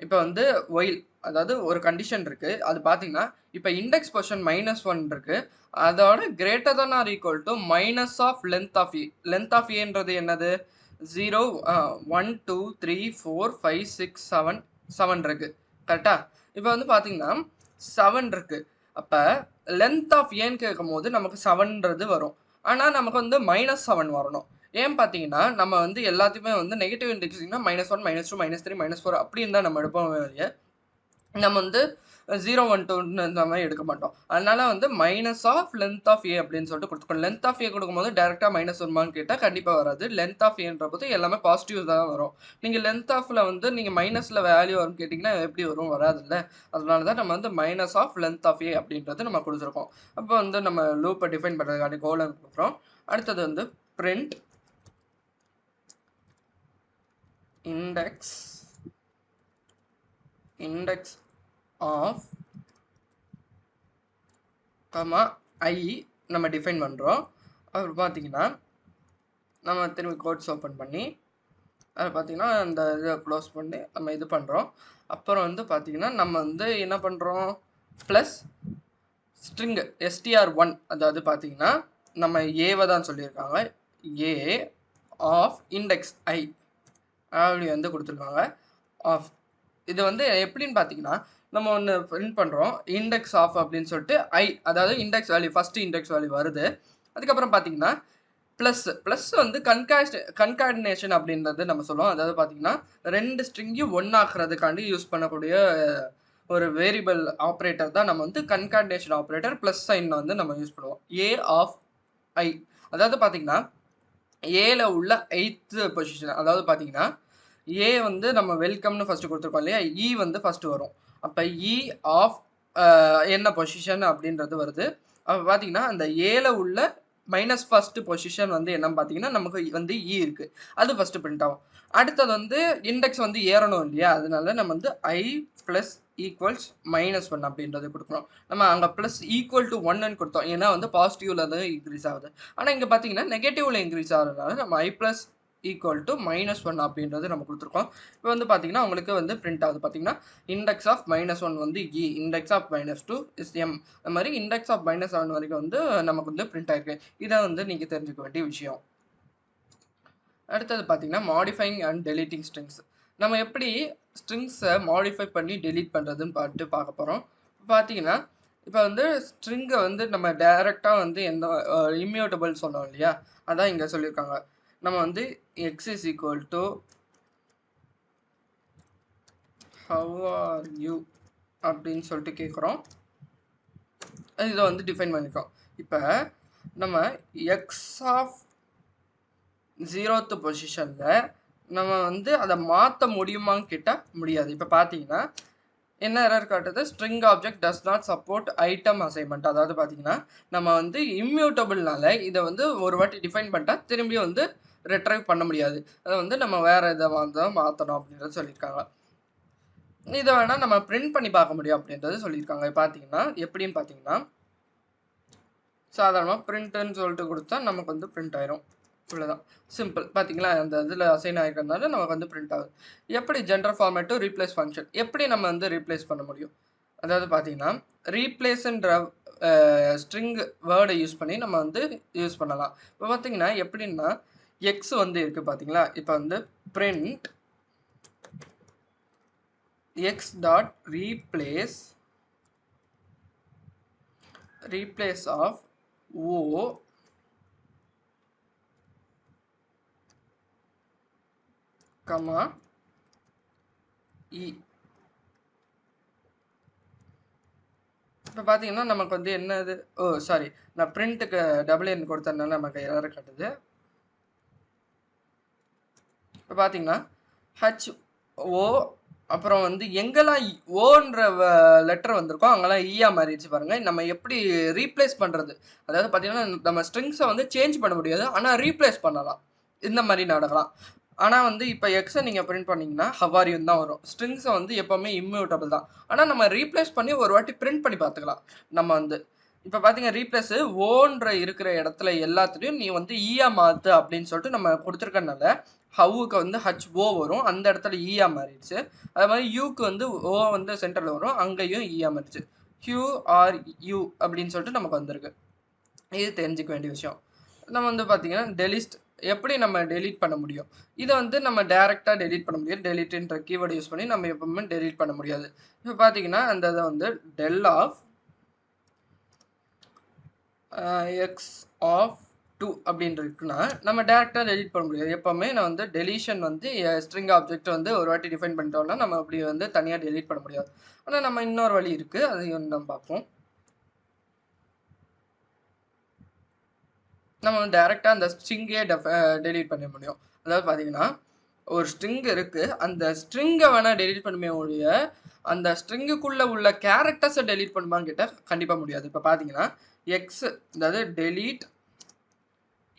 இப்போ வந்து while அதாவது ஒரு கண்டிஷன் இருக்குது. அது பார்த்தீங்கன்னா இப்போ இண்டெக்ஸ் பொசிஷன் -1 இருக்குது, அதோட greater than or equal to minus of length of A. length of Aன்றது என்னது, 0 1 2 3 4 5 6 7 இருக்குது. கரெக்டா? இப்போ வந்து பார்த்தீங்கன்னா 7 இருக்குது. அப்போ லென்த் ஆஃப் ஏன்னு கேட்கும் போது நமக்கு 7ன்றது வரும். ஆனால் நமக்கு வந்து -7 வரணும். ஏன் பார்த்தீங்கன்னா நம்ம வந்து எல்லாத்தையுமே வந்து நெகட்டிவ் இண்டெக்ஸிங்னா -1 -2 -3 -4 அப்படின்னு தான் நம்ம எடுப்போம் இல்லையா, நம்ம வந்து 0 1 2 இந்த மாதிரி எடுக்க மாட்டோம். அதனால வந்து மைனஸ் ஆஃப் லென்த் ஆஃப் ஏ அப்படின்னு சொல்லிட்டு கொடுத்துக்கணும். லென்த் ஆஃப் ஏ கொடுக்கும்போது டேரெக்டாக -1 வருமான்னு கேட்டால் கண்டிப்பாக வராது. லென்த் ஆஃப் ஏன்ற போது எல்லாமே பாசிட்டிவ் தான் வரும். நீங்கள் லென்த் ஆஃபில் வந்து நீங்கள் மைனஸில் வேல்யூ வரும்னு கேட்டிங்கன்னா எப்படி வரும், வராதுல்ல. அதனால தான் நம்ம வந்து minus of length of A அப்படின்றது நம்ம கொடுத்துருக்கோம். அப்போ வந்து நம்ம லூப்பை டிஃபைன் பண்ணுறதுக்காண்டி கோலன் கொடுக்குறோம். அடுத்தது வந்து print index of I நம்ம டிஃபைன் பண்ணுறோம். அப்புறம் பார்த்தீங்கன்னா நம்ம திரும்பி கோட்ஸ் ஓப்பன் பண்ணி அதை பார்த்தீங்கன்னா அந்த இதை க்ளோஸ் பண்ணி நம்ம இது பண்ணுறோம். அப்புறம் வந்து பார்த்தீங்கன்னா நம்ம வந்து என்ன பண்ணுறோம், ப்ளஸ் ஸ்ட்ரிங்கு str1, அதாவது பார்த்தீங்கன்னா நம்ம ஏவை தான் சொல்லியிருக்காங்க, ஏ ஆஃப் இண்டெக்ஸ் ஐ அப்படி வந்து கொடுத்துருக்காங்க. ஆஃப் இது வந்து எப்படின்னு பார்த்தீங்கன்னா நம்ம ஒன்று பிரிண்ட் பண்ணுறோம், இண்டெக்ஸ் ஆஃப் அப்படின்னு சொல்லிட்டு ஐ, அதாவது index value first index value வருது. அதுக்கப்புறம் பார்த்தீங்கன்னா ப்ளஸ் வந்து கன்கார்டினேஷன் அப்படின்றது நம்ம சொல்லுவோம். அதாவது பார்த்தீங்கன்னா 2 ஸ்ட்ரிங்கையும் ஒன்றாக்குறதுக்காண்டி யூஸ் பண்ணக்கூடிய ஒரு வேரியபிள் ஆப்ரேட்டர் தான் நம்ம வந்து கன்கார்டினேஷன் ஆப்ரேட்டர். ப்ளஸ் சைன் வந்து நம்ம யூஸ் பண்ணுவோம். ஏ ஆஃப் ஐ, அதாவது பார்த்தீங்கன்னா ஏல உள்ள 8th பொசிஷன், அதாவது பார்த்தீங்கன்னா ஏ வந்து நம்ம வெல்கம்னு ஃபஸ்ட்டு கொடுத்துருக்கோம் இல்லையா, இ வந்து ஃபஸ்ட்டு வரும். அப்போ இ ஆஃப் என்ன பொசிஷன் அப்படின்றது வருது. அப்போ பார்த்தீங்கன்னா அந்த ஏல உள்ள மைனஸ் ஃபஸ்ட்டு பொசிஷன் வந்து என்னன்னு பார்த்தீங்கன்னா நமக்கு வந்து இ இருக்குது, அது ஃபஸ்ட்டு பிரிண்ட் ஆகும். அடுத்தது வந்து இண்டெக்ஸ் வந்து ஏறணும் இல்லையா, அதனால நம்ம வந்து ஐ ப்ளஸ் ஈக்குவல்ஸ் -1 அப்படின்றது கொடுக்குறோம். நம்ம அங்கே ப்ளஸ் ஈக்குவல் டு 1ன்னு கொடுத்தோம், ஏன்னா வந்து பாசிட்டிவில் வந்து இன்க்ரீஸ் ஆகுது. ஆனால் இங்கே பார்த்தீங்கன்னா நெகட்டிவில் இன்க்ரீஸ் ஆகிறதுனால நம்ம ஐ ப்ளஸ் ஈக்குவல் டு -1 அப்படின்றது நம்ம கொடுத்துருக்கோம். இப்போ வந்து பார்த்தீங்கன்னா உங்களுக்கு வந்து பிரிண்ட் ஆகுது. பார்த்தீங்கன்னா இண்டெக்ஸ் ஆஃப் -1 வந்து இ, இண்டெக்ஸ் ஆஃப் -2 இஸ் எம், அந்த மாதிரி இண்டெக்ஸ் ஆஃப் -7 வரைக்கும் வந்து நமக்கு வந்து பிரிண்ட் ஆயிருக்கு. இதை வந்து நீங்கள் தெரிஞ்சுக்க வேண்டிய விஷயம். அடுத்தது பார்த்தீங்கன்னா மாடிஃபைங் அண்ட் டெலிட்டிங் ஸ்ட்ரிங்ஸ். நம்ம எப்படி ஸ்ட்ரிங்ஸை மாடிஃபை பண்ணி டெலீட் பண்ணுறதுன்னு பார்க்க போகிறோம். பார்த்தீங்கன்னா இப்போ வந்து ஸ்ட்ரிங்கை வந்து நம்ம டைரெக்டாக வந்து எந்த இம்யூட்டபிள் சொன்னோம் இல்லையா, அதான் இங்கே சொல்லியிருக்காங்க. நம்ம வந்து x is equal to how are you அப்படின்னு சொல்லிட்டு கேட்குறோம். இதை வந்து டிஃபைன் பண்ணிக்கோம். இப்போ நம்ம எக்ஸ் ஆஃப் 0th பொசிஷனில் நம்ம வந்து அதை மாற்ற முடியுமான்னு கேட்டால் முடியாது. இப்போ பார்த்தீங்கன்னா என்ன எரர் காட்டுது, string object does not support item assignment. அதாவது பார்த்தீங்கன்னா நம்ம வந்து இம்யூட்டபிள்னால இதை வந்து ஒரு வாட்டி டிஃபைன் பண்ணிட்டா திரும்பி வந்து ரெட்ரைவ் பண்ண முடியாது. அதை வந்து நம்ம வேறு இதை வந்து மாற்றணும் அப்படின்றது சொல்லியிருக்காங்க. இதை வேணால் நம்ம பிரிண்ட் பண்ணி பார்க்க முடியும் அப்படின்றது சொல்லியிருக்காங்க. பார்த்தீங்கன்னா எப்படின்னு பார்த்தீங்கன்னா சாதாரணமாக பிரிண்ட்டுன்னு சொல்லிட்டு கொடுத்தா நமக்கு வந்து பிரிண்ட் ஆயிரும். இவ்வளோதான், சிம்பிள். பார்த்தீங்களா, அந்த இதில் அசைன் ஆகிருக்கிறதுனால நமக்கு வந்து பிரிண்ட் ஆகுது. எப்படி general format to replace function எப்படி நம்ம வந்து ரீப்ளேஸ் பண்ண முடியும், அதாவது பார்த்தீங்கன்னா ரீப்ளேஸ்ன்ற ஸ்ட்ரிங் வேர்டை யூஸ் பண்ணி நம்ம வந்து யூஸ் பண்ணலாம். இப்போ பார்த்தீங்கன்னா எப்படின்னா எக்ஸ் வந்து இருக்குது பார்த்தீங்களா, இப்போ வந்து print x dot replace of o comma e. இப்போ பார்த்தீங்கன்னா நமக்கு வந்து என்னது, சாரி, நான் பிரிண்ட்டுக்கு டபுள் கொடுத்ததுனால நமக்கு எரர் காட்டுது. இப்போ பார்த்தீங்கன்னா HO அப்புறம் வந்து எங்கெல்லாம் ஓன்ற லெட்டர் வந்திருக்கோ அங்கெல்லாம் ஈயா மாறிடுச்சு பாருங்கள். நம்ம எப்படி ரீப்ளேஸ் பண்ணுறது, அதாவது பார்த்தீங்கன்னா நம்ம ஸ்ட்ரிங்ஸை வந்து சேஞ்ச் பண்ண முடியாது, ஆனால் ரீப்ளேஸ் பண்ணலாம், இந்த மாதிரி நடக்கலாம். ஆனால் வந்து இப்போ எக்ஸை நீங்கள் பிரிண்ட் பண்ணிங்கன்னா ஹவாரியும் தான் வரும். ஸ்ட்ரிங்ஸை வந்து எப்போவுமே இம்யூட்டபிள் தான், ஆனால் நம்ம ரீப்ளேஸ் பண்ணி ஒரு வாட்டி பிரிண்ட் பண்ணி பார்த்துக்கலாம். நம்ம வந்து இப்போ பார்த்தீங்கன்னா ரீப்ளேஸு ஓன்ற இருக்கிற இடத்துல எல்லாத்துலேயும் நீ வந்து ஈயா மாற்று அப்படின்னு சொல்லிட்டு நம்ம கொடுத்துருக்கனால ஹவுக்கு வந்து HO வரும், அந்த இடத்துல ஈயா மாறிடுச்சு. அது மாதிரி யூக்கு வந்து ஓ வந்து சென்டரில் வரும், அங்கேயும் ஈயா மாறிடுச்சு. QRU அப்படின்னு சொல்லிட்டு நமக்கு வந்திருக்கு. இது தெரிஞ்சிக்க வேண்டிய விஷயம். நம்ம வந்து பார்த்தீங்கன்னா டெலிஸ்ட் எப்படி நம்ம டெலீட் பண்ண முடியும், இதை வந்து நம்ம டேரெக்டாக டெலீட் பண்ண முடியாது. டெலிட்ன்ற கீவேர்டு யூஸ் பண்ணி நம்ம எப்பவுமே டெலீட் பண்ண முடியாது. இப்போ பார்த்தீங்கன்னா அந்த இதை வந்து டெல் ஆஃப் எக்ஸ் ஆஃப் 2 அப்படின்னு இருக்குன்னா நம்ம டேரெக்டாக டெலீட் பண்ண முடியாது. எப்போவுமே நான் வந்து டெலிஷன் வந்து ஸ்ட்ரிங் ஆப்ஜெக்ட் வந்து ஒரு வாட்டி டிஃபைன் பண்ணிட்டோம்னா நம்ம அப்படி வந்து தனியாக டெலீட் பண்ண முடியாது. ஆனால் நம்ம இன்னொரு வழி இருக்குது, அதையும் நம்ம பார்ப்போம். நம்ம வந்து டேரெக்டாக அந்த ஸ்ட்ரிங்கே டெலீட் பண்ண முடியும். அதாவது பார்த்தீங்கன்னா ஒரு ஸ்ட்ரிங் இருக்குது, அந்த ஸ்ட்ரிங்கை வேணால் டெலீட் பண்ணுமே ஒழிய அந்த ஸ்ட்ரிங்குக்குள்ளே உள்ள கேரக்டர்ஸை டெலீட் பண்ணுமான்னு கேட்டால் கண்டிப்பாக முடியாது. இப்போ பார்த்தீங்கன்னா எக்ஸ், அதாவது டெலீட்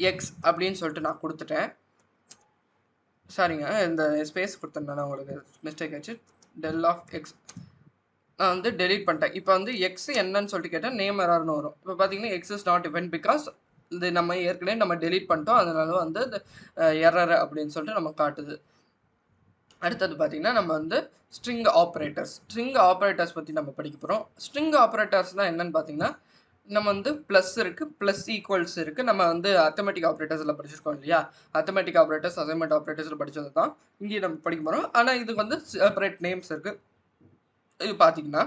எக்ஸ் அப்படின்னு சொல்லிட்டு நான் கொடுத்துட்டேன். சாரிங்க, இந்த ஸ்பேஸ் கொடுத்தேன், உங்களுக்கு மிஸ்டேக் ஆச்சு. டெல் ஆஃப் எக்ஸ் நான் வந்து டெலீட் பண்ணிட்டேன். இப்போ வந்து எக்ஸ் என்னன்னு சொல்லிட்டு கேட்டால் நேம் எரர்னு வரும். இப்போ பார்த்தீங்கன்னா X is not defined because இது நம்ம ஏற்கனவே நம்ம டெலீட் பண்ணிட்டோம், அதனால வந்து எரர் அப்படின்னு சொல்லிட்டு நம்ம காட்டுது. அடுத்தது பார்த்தீங்கன்னா நம்ம வந்து ஸ்ட்ரிங் ஆப்ரேட்டர்ஸ் பற்றி நம்ம படிக்க போகிறோம். ஸ்ட்ரிங் ஆப்ரேட்டர்ஸ்னால் என்னன்னு பார்த்தீங்கன்னா, நம்ம வந்து ப்ளஸ் இருக்குது, ப்ளஸ் ஈக்குவல்ஸ் இருக்குது. நம்ம வந்து அத்தமெட்டிக் ஆப்ரேட்டர்ஸில் படிச்சிருக்கோம் இல்லையா, அத்தமெட்டிக் ஆப்ரேட்டர்ஸ் அசைன்மெண்ட் ஆப்ரேட்டர்ஸில் படித்தது தான் இங்கேயும் நம்ம படிக்க போகிறோம். ஆனால் இதுக்கு வந்து செப்பரேட் நேம்ஸ் இருக்குது. இது பார்த்தீங்கன்னா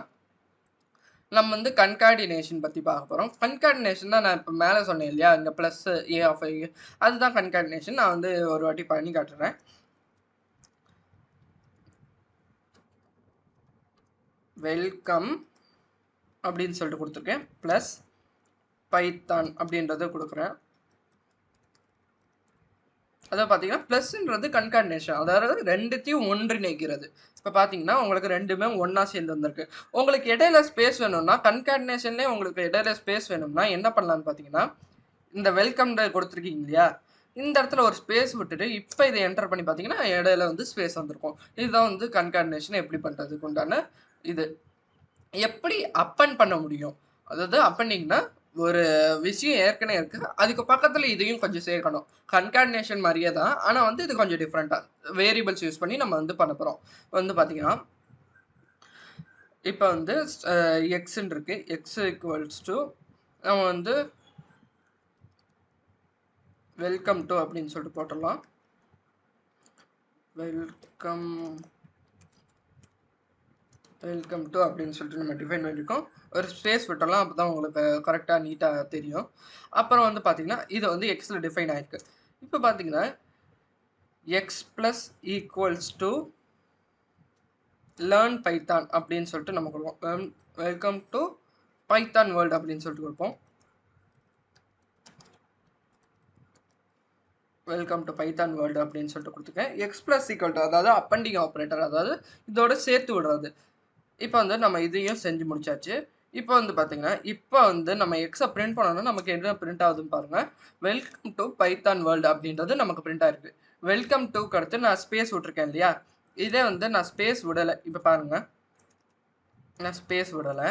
நம்ம வந்து கன்கார்டினேஷன் பற்றி பார்க்க போகிறோம். கன்கார்டினேஷன் தான் நான் இப்போ மேலே சொன்னேன் இல்லையா, இங்கே ப்ளஸ் ஏ ஆஃப் ஐ, அதுதான் கன்கார்டினேஷன். நான் வந்து ஒரு வாட்டி பண்ணி காட்டுறேன். வெல்கம் அப்படின்னு சொல்லிட்டு கொடுத்துருக்கேன், ப்ளஸ் பைத்தான் அப்படின்றத கொடுக்குறேன். அதாவது பார்த்தீங்கன்னா ப்ளஸ்ன்றது கன்கார்டினேஷன், அதாவது ரெண்டுத்தையும் ஒன்றிணைக்கிறது. இப்போ பார்த்தீங்கன்னா உங்களுக்கு ரெண்டுமே ஒன்றா சேர்ந்து வந்திருக்கு. உங்களுக்கு இடையில ஸ்பேஸ் வேணும்னா, கன்கார்டினேஷன்லேயே உங்களுக்கு இடையில ஸ்பேஸ் வேணும்னா என்ன பண்ணலான்னு பார்த்தீங்கன்னா, இந்த வெல்கம் கொடுத்துருக்கீங்க இல்லையா, இந்த இடத்துல ஒரு ஸ்பேஸ் விட்டுட்டு இப்போ இதை என்டர் பண்ணி பார்த்தீங்கன்னா இடையில வந்து ஸ்பேஸ் வந்திருக்கும். இதுதான் வந்து கன்கார்டினேஷன் எப்படி பண்ணுறதுக்கு உண்டான இது. எப்படி அப்பன் பண்ண முடியும், அதாவது அப்பன்னிங்கன்னா ஒரு விஷயம் ஏற்கனவே இருக்கு, அதுக்கு பக்கத்தில் இதையும் கொஞ்சம் சேர்க்கணும். கன்கார்டினேஷன் மாதிரியே தான், ஆனால் வந்து இது கொஞ்சம் டிஃப்ரெண்ட்டாக வேரியபிள்ஸ் யூஸ் பண்ணி நம்ம வந்து பண்ண போகிறோம். வந்து பார்த்தீங்கன்னா இப்போ வந்து எக்ஸ்ன்னு இருக்கு, எக்ஸ் ஈக்குவல்ஸ் டு நம்ம வந்து வெல்கம் டு அப்படின்னு சொல்லிட்டு போட்டுடலாம். வெல்கம் டு அப்படின்னு சொல்லிட்டு நம்ம டிஃபைன் பண்ணியிருக்கோம். ஒரு ஸ்பேஸ் விட்டலாம், அப்போ தான் உங்களுக்கு கரெக்டாக நீட்டாக தெரியும். அப்புறம் வந்து பார்த்தீங்கன்னா இது வந்து எக்ஸில் டிஃபைன் ஆகிருக்கு. இப்போ பார்த்தீங்கன்னா X plus equals to learn Python அப்படின்னு சொல்லிட்டு நம்ம கொடுப்போம். வெல்கம் டு பைத்தான் வேர்ல்டு அப்படின்னு சொல்லிட்டு கொடுப்போம். வெல்கம் டு பைத்தான் வேர்ல்டு அப்படின்னு சொல்லிட்டு கொடுத்துருக்கேன். எக்ஸ் ப்ளஸ் ஈக்குவல் டு அதாவது அப்பண்டிங் ஆப்ரேட்டர், அதாவது இதோட சேர்த்து விடுறது. இப்போ வந்து நம்ம இதையும் செஞ்சு முடிச்சாச்சு. இப்போ வந்து பார்த்தீங்கன்னா இப்போ வந்து நம்ம எக்ஸை பிரிண்ட் பண்ணோம்னா நமக்கு என்ன பிரிண்ட் ஆகுதுன்னு பாருங்கள். வெல்கம் டு பைத்தான் வேர்ல்டு அப்படின்றது நமக்கு பிரிண்ட் ஆயிருக்கு. வெல்கம் டுக்கு அடுத்து நான் ஸ்பேஸ் விட்டுருக்கேன் இல்லையா, இதே வந்து நான் ஸ்பேஸ் விடலை. இப்போ பாருங்கள், நான் ஸ்பேஸ் விடலை,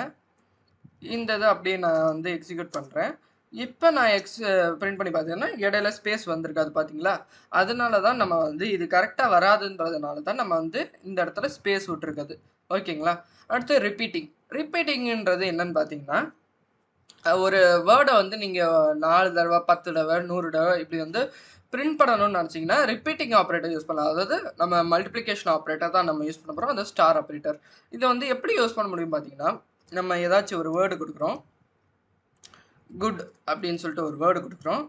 இந்த இதை அப்படியே நான் வந்து எக்ஸிக்யூட் பண்ணுறேன். இப்போ நான் பிரிண்ட் பண்ணி பார்த்தீங்கன்னா இடையில ஸ்பேஸ் வந்திருக்காது பார்த்தீங்களா, அதனால தான் நம்ம வந்து இது கரெக்டாக வராதுன்றதுனால தான் நம்ம வந்து இந்த இடத்துல ஸ்பேஸ் விட்டுருக்குது. ஓகேங்களா. அடுத்து ரிப்பீட்டிங்ன்றது என்னன்னு பார்த்தீங்கன்னா, ஒரு வேர்டை வந்து நீங்கள் 4 தடவை 10 தடவை 100 தடவை இப்படி வந்து பிரிண்ட் பண்ணணும்னு நினச்சிங்கன்னா ரிப்பீட்டிங் ஆப்ரேட்டர் யூஸ் பண்ணலாம். அதாவது நம்ம மல்டிப்ளிகேஷன் ஆப்ரேட்டர் தான் நம்ம யூஸ் பண்ண போகிறோம், அந்த ஸ்டார் ஆப்ரேட்டர். இதை வந்து எப்படி யூஸ் பண்ண முடியும் பார்த்தீங்கன்னா, நம்ம ஏதாச்சும் ஒரு வேர்டு கொடுக்குறோம், குட் அப்படின்னு சொல்லிட்டு ஒரு வேர்டு கொடுக்குறோம்,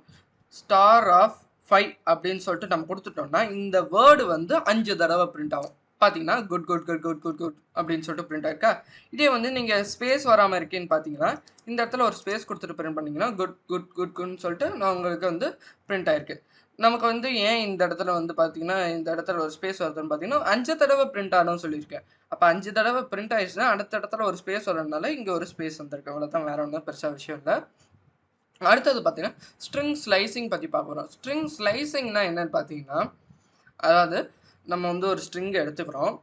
ஸ்டார் ஆஃப் 5 அப்படின்னு சொல்லிட்டு நம்ம கொடுத்துட்டோம்னா இந்த வேர்டு வந்து 5 தடவை பிரிண்ட் ஆகும். பார்த்தீங்கன்னா good good good good good good அப்படின்னு சொல்லிட்டு பிரிண்ட் ஆயிருக்கா. இதே வந்து நீங்கள் ஸ்பேஸ் வராமல் இருக்கேன்னு பார்த்தீங்கன்னா இந்த இடத்துல ஒரு ஸ்பேஸ் கொடுத்துட்டு பிரிண்ட் பண்ணிங்கன்னா குட் குட் குட் குட்னு சொல்லிட்டு நான் உங்களுக்கு வந்து பிரிண்ட் ஆயிருக்கு. நமக்கு வந்து ஏன் இந்த இடத்துல வந்து பார்த்தீங்கன்னா இந்த இடத்துல ஒரு ஸ்பேஸ் வருதுன்னு பார்த்தீங்கன்னா 5 தடவை பிரிண்ட் ஆகணும்னு சொல்லியிருக்கேன். அப்போ 5 தடவை பிரிண்ட் ஆயிடுச்சுன்னா அடுத்த இடத்துல ஒரு ஸ்பேஸ் வரதுனால இங்கே ஒரு ஸ்பேஸ் வந்திருக்கு. அவ்வளோதான், வேற ஒன்றும் பெருசாக விஷயம் இல்லை. அடுத்தது பார்த்தீங்கன்னா ஸ்ட்ரிங் ஸ்லைசிங் பற்றி பார்க்குறோம். ஸ்ட்ரிங் ஸ்லைசிங்னா என்னன்னு பார்த்தீங்கன்னா, அதாவது நம்ம வந்து ஒரு ஸ்ட்ரிங் எடுத்துக்கிறோம்,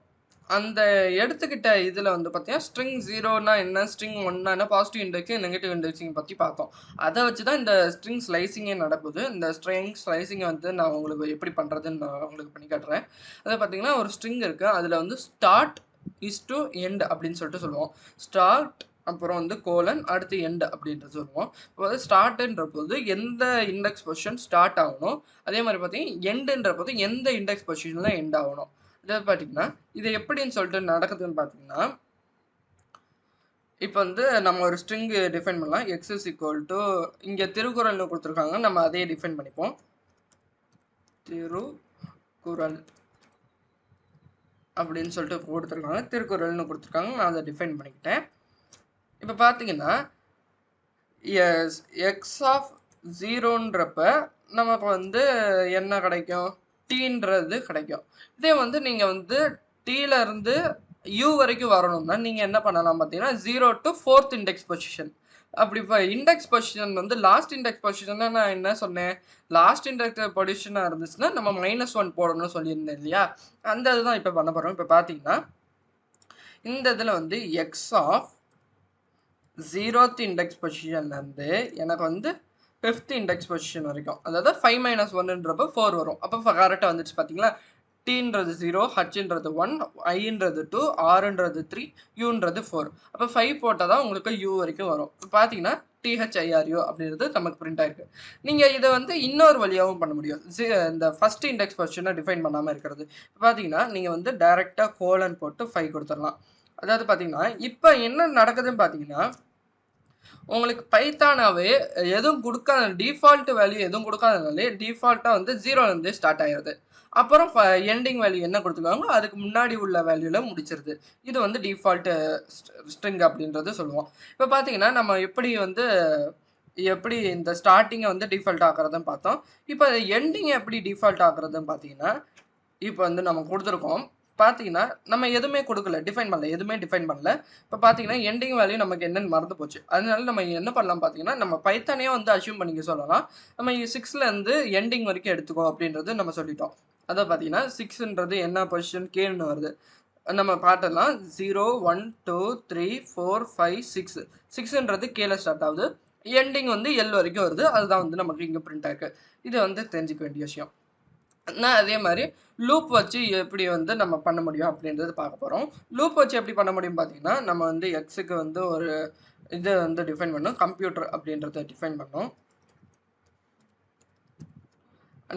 அந்த எடுத்துக்கிட்ட இதில் வந்து பார்த்தீங்கன்னா ஸ்ட்ரிங் 0னா என்ன, ஸ்ட்ரிங் 1னா என்ன, பாசிட்டிவ் இண்டெக்ஸிங் நெகட்டிவ் இண்டெக்ஸிங் பற்றி பார்த்தோம். அதை வச்சு தான் இந்த ஸ்ட்ரிங் ஸ்லைசிங்கே நடக்குது. இந்த ஸ்ட்ரிங் ஸ்லைசிங்கை வந்து நான் உங்களுக்கு எப்படி பண்ணுறதுன்னு நான் உங்களுக்கு பண்ணி காட்டுறேன். அதை பார்த்தீங்கன்னா ஒரு ஸ்ட்ரிங் இருக்குது, அதில் வந்து ஸ்டார்ட் இஸ் டு எண்ட் அப்படின்னு சொல்லிட்டு சொல்லுவோம். ஸ்டார்ட் அப்புறம் வந்து கோலன் அடுத்து எண்ட் அப்படின்றது சொல்லுவோம். இப்போ வந்து ஸ்டார்ட்ன்ற போது எந்த இண்டெக்ஸ் பொசிஷன் ஸ்டார்ட் ஆகணும், அதே மாதிரி பார்த்தீங்கன்னா எண்டுன்ற போது எந்த இண்டெக்ஸ் பொசிஷனில் எண்ட் ஆகணும். இதை பார்த்தீங்கன்னா இது எப்படின்னு சொல்லிட்டு நடக்குதுன்னு பார்த்தீங்கன்னா, இப்போ வந்து நம்ம ஒரு ஸ்ட்ரிங் டிஃபைன் பண்ணலாம். எக்ஸ் இஸ் ஈக்குவல் டு இங்கே திருக்குறள்னு கொடுத்துருக்காங்க, நம்ம அதே டிஃபைன் பண்ணிப்போம். திருக்குறள் அப்படின்னு சொல்லிட்டு கொடுத்துருக்காங்க, திருக்குறள்னு கொடுத்துருக்காங்க, நான் அதை டிஃபைன் பண்ணிக்கிட்டேன். இப்போ பார்த்தீங்கன்னா எக்ஸ் ஆஃப் 0ன்றப்ப நமக்கு வந்து என்ன கிடைக்கும், டீன்றது கிடைக்கும். இதே வந்து நீங்கள் வந்து டீலேருந்து யூ வரைக்கும் வரணும்னா நீங்கள் என்ன பண்ணலாம் பார்த்தீங்கன்னா 0 to 4th இண்டெக்ஸ் பொசிஷன். அப்படி இப்போ இண்டெக்ஸ் பொசிஷன் வந்து லாஸ்ட் இண்டெக்ஸ் பொசிஷன்னா நான் என்ன சொன்னேன், லாஸ்ட் இண்டெக்ஸ் பொசிஷனாக இருந்துச்சுன்னா நம்ம -1 போடணும்னு சொல்லியிருந்தேன் இல்லையா, அந்த இதுதான் இப்போ பண்ண போகிறோம். இப்போ பார்த்தீங்கன்னா இந்த இதில் வந்து எக்ஸ் ஆஃப் 0th இண்டெக்ஸ் பொசிஷன்லேருந்து எனக்கு வந்து 5th இண்டெக்ஸ் பொசிஷன் வரைக்கும், அதாவது 5 - 1ன்றப்போ 4 வரும். அப்போ கரெக்டாக வந்துச்சு பார்த்தீங்களா? Tன்றது 0, Hன்றது 1, Iன்றது 2, Rன்றது 3, Uன்றது 4. அப்போ 5 போட்டால் தான் உங்களுக்கு U வரைக்கும் வரும். இப்போ பார்த்தீங்கன்னா THIRU அப்படின்றது நமக்கு பிரிண்ட் ஆயிருக்கு. நீங்கள் இதை வந்து இன்னொரு வழியாகவும் பண்ண முடியும். இந்த ஃபர்ஸ்ட் இண்டெக்ஸ் பொசிஷனை டிஃபைன் பண்ணாமல் இருக்கிறது. இப்போ பார்த்தீங்கன்னா நீங்கள் வந்து டைரெக்டாக கோலன் போட்டு 5 கொடுத்துடலாம். அதாவது பார்த்தீங்கன்னா இப்போ என்ன நடக்குதுன்னு பார்த்தீங்கன்னா, உங்களுக்கு பைத்தானாவே எதுவும் கொடுக்காத டிஃபால்ட் வேல்யூ எதுவும் கொடுக்காதனாலே டிஃபால்ட்டாக வந்து 0லேருந்து ஸ்டார்ட் ஆகிடுது. அப்புறம் எண்டிங் வேல்யூ என்ன கொடுத்துருக்காங்களோ அதுக்கு முன்னாடி உள்ள வேல்யூவில் முடிச்சிருது. இது வந்து டிஃபால்ட்டு ஸ்ட்ரிங் அப்படின்றது சொல்லுவோம். இப்போ பார்த்தீங்கன்னா நம்ம எப்படி இந்த ஸ்டார்டிங்கை வந்து டிஃபால்ட் ஆக்குறதுன்னு பார்த்தோம். இப்போ எண்டிங்கை எப்படி டிஃபால்ட் ஆக்குறதுன்னு பார்த்தீங்கன்னா, இப்போ வந்து நம்ம கொடுத்துருக்கோம். பார்த்தீங்கன்னா நம்ம எதுவுமே கொடுக்கல, எதுவுமே டிஃபைன் பண்ணல. இப்போ பார்த்தீங்கன்னா எண்டிங் வேல்யூ நமக்கு என்னன்னு மறந்து போச்சு. அதனால நம்ம என்ன பண்ணலாம் பார்த்தீங்கன்னா, நம்ம பைத்தானே வந்து அஷ்யூம் பண்ணிக்க சொல்லலாம். நம்ம 6லேருந்து எண்டிங் வரைக்கும் எடுத்துக்கோ அப்படின்றது நம்ம சொல்லிட்டோம். அதை பார்த்தீங்கன்னா 6ன்றது என்ன பொசிஷன் கேன்னு வருது. நம்ம பார்த்தலாம் 0, 1, 2, 3, 4, 5, 6. 6ன்றது கேல ஸ்டார்ட் ஆகுது. எண்டிங் வந்து எல் வரைக்கும் வருது. அதுதான் வந்து நமக்கு இங்கே பிரிண்ட் ஆயிருக்கு. இது வந்து தெரிஞ்சுக்க வேண்டிய விஷயம். நான் அதே மாதிரி லூப் வச்சு எப்படி வந்து நம்ம பண்ண முடியும் அப்படின்றது பார்க்க போகிறோம். லூப் வச்சு எப்படி பண்ண முடியும் பார்த்தீங்கன்னா, நம்ம வந்து எக்ஸுக்கு வந்து ஒரு இதை வந்து டிஃபைன் பண்ணோம், கம்ப்யூட்டர் அப்படின்றத டிஃபைன் பண்ணோம்.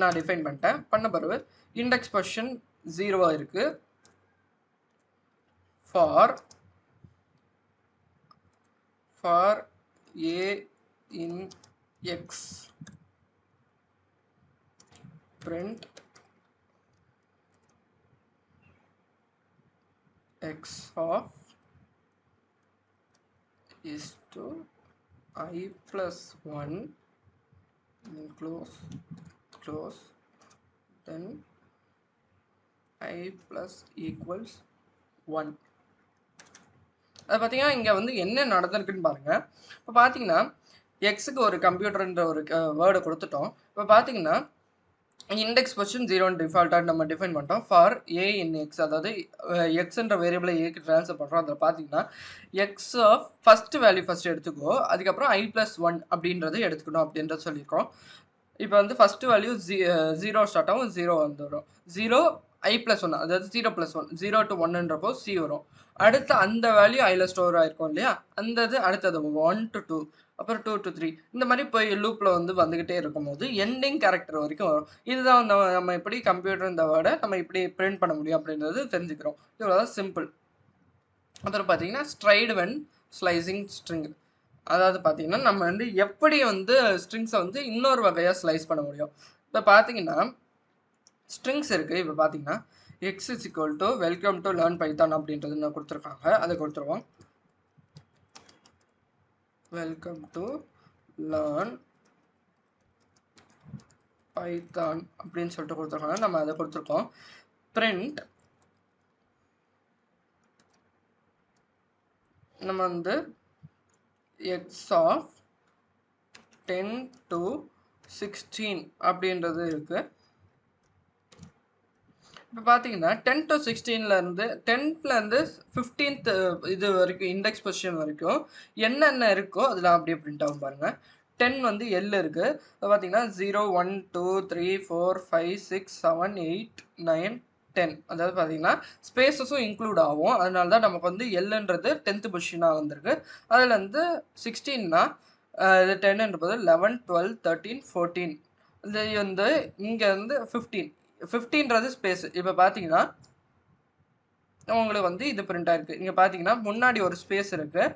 நான் டிஃபைன் பண்ணிட்டேன். பண்ண பிறகு இண்டெக்ஸ் பொசிஷன் 0 இருக்கு. For a in x print x of is to I plus 1 close then I plus equals 1. அது பார்த்தீங்கன்னா இங்கே வந்து என்ன நடந்திருக்குன்னு பாருங்கள். இப்போ பார்த்தீங்கன்னா எக்ஸுக்கு ஒரு கம்ப்யூட்டர்ன்ற ஒரு வேர்டை கொடுத்துட்டோம். இப்போ பார்த்தீங்கன்னா இண்டெக்ஸ் பொசிஷன் 0 டிஃபால்ட்டாக நம்ம டிஃபைன் பண்ணிட்டோம். ஃபார் a in x, அதாவது எக்ஸ்ன்ற வேரியபிளை ஏக்கு ட்ரான்ஸ்ஃபர் பண்ணுறோம். அதில் பார்த்தீங்கன்னா x of first value first எடுத்துக்கோ, அதுக்கப்புறம் I plus 1 அப்படின்றது எடுத்துக்கணும் அப்படின்றது சொல்லியிருக்கோம். இப்போ வந்து ஃபஸ்ட்டு வேல்யூ 0 ஸ்டார்ட் ஆகும், 0 வந்துடும். 0 I plus 1, அதாவது 0 + 1, 0 to 1ன்றப்போ C வரும். அடுத்து அந்த வேல்யூ ஐயில் ஸ்டோர் ஆகிருக்கும் இல்லையா, அந்த இது அடுத்தது 1 to 2, அப்புறம் 2 to 3, இந்த மாதிரி போய் லூப்பில் வந்து வந்துக்கிட்டே இருக்கும்போது எண்டிங் கேரக்டர் வரைக்கும் வரும். இதுதான் நம்ம எப்படி கம்ப்யூட்டர் இந்த வேர்டை நம்ம இப்படி பிரிண்ட் பண்ண முடியும் அப்படின்றது தெரிஞ்சுக்கிறோம். இவ்வளோதான் சிம்பிள். அப்புறம் பார்த்தீங்கன்னா ஸ்ட்ரைடு வென் ஸ்லைசிங் ஸ்ட்ரிங், அதாவது பார்த்தீங்கன்னா நம்ம வந்து எப்படி வந்து ஸ்ட்ரிங்ஸை வந்து இன்னொரு வகையாக ஸ்லைஸ் பண்ண முடியும். இப்போ பார்த்தீங்கன்னா ஸ்ட்ரிங்ஸ் இருக்குது. இப்போ பார்த்தீங்கன்னா X is equal to welcome to learn Python அப்படின்றது நான் கொடுத்துருக்காங்க, அதை கொடுத்துருவோம். வெல்கம் டு லேர்ன் பைத்தான் அப்படின்னு சொல்லிட்டு கொடுத்துருக்காங்க, நம்ம அதை கொடுத்துருக்கோம். பிரிண்ட் நம்ம வந்து எக்ஸ் ஆஃப் 10 to 16 அப்படின்றது இருக்குது. இப்போ பார்த்தீங்கன்னா 10 to 16லேருந்து 10லேருந்து 15th இது வரைக்கும் இண்டெக்ஸ் பொசிஷன் வரைக்கும் என்னென்ன இருக்கோ அதில் அப்படியே பிரிண்ட் ஆகும் பாருங்கள். 10 வந்து எல் இருக்குது. இப்போ பார்த்தீங்கன்னா 0, 1, 2, 3, 4, 5, 6, 7, 8, 9, 10, அதாவது பார்த்தீங்கன்னா ஸ்பேஸஸும் இன்க்ளூட் ஆகும். அதனால தான் நமக்கு வந்து எல்லுன்றது 10th பொசிஷனாக வந்திருக்கு. அதில் வந்து 16னா இது 10ன்றது 11, 12, 13, 14, இது வந்து இங்கே வந்து 15ன்றது ஸ்பேஸ். இப்போ பார்த்தீங்கன்னா உங்களுக்கு வந்து இது பிரிண்ட் ஆயிருக்கு. இங்கே பார்த்தீங்கன்னா முன்னாடி ஒரு ஸ்பேஸ் இருக்குது,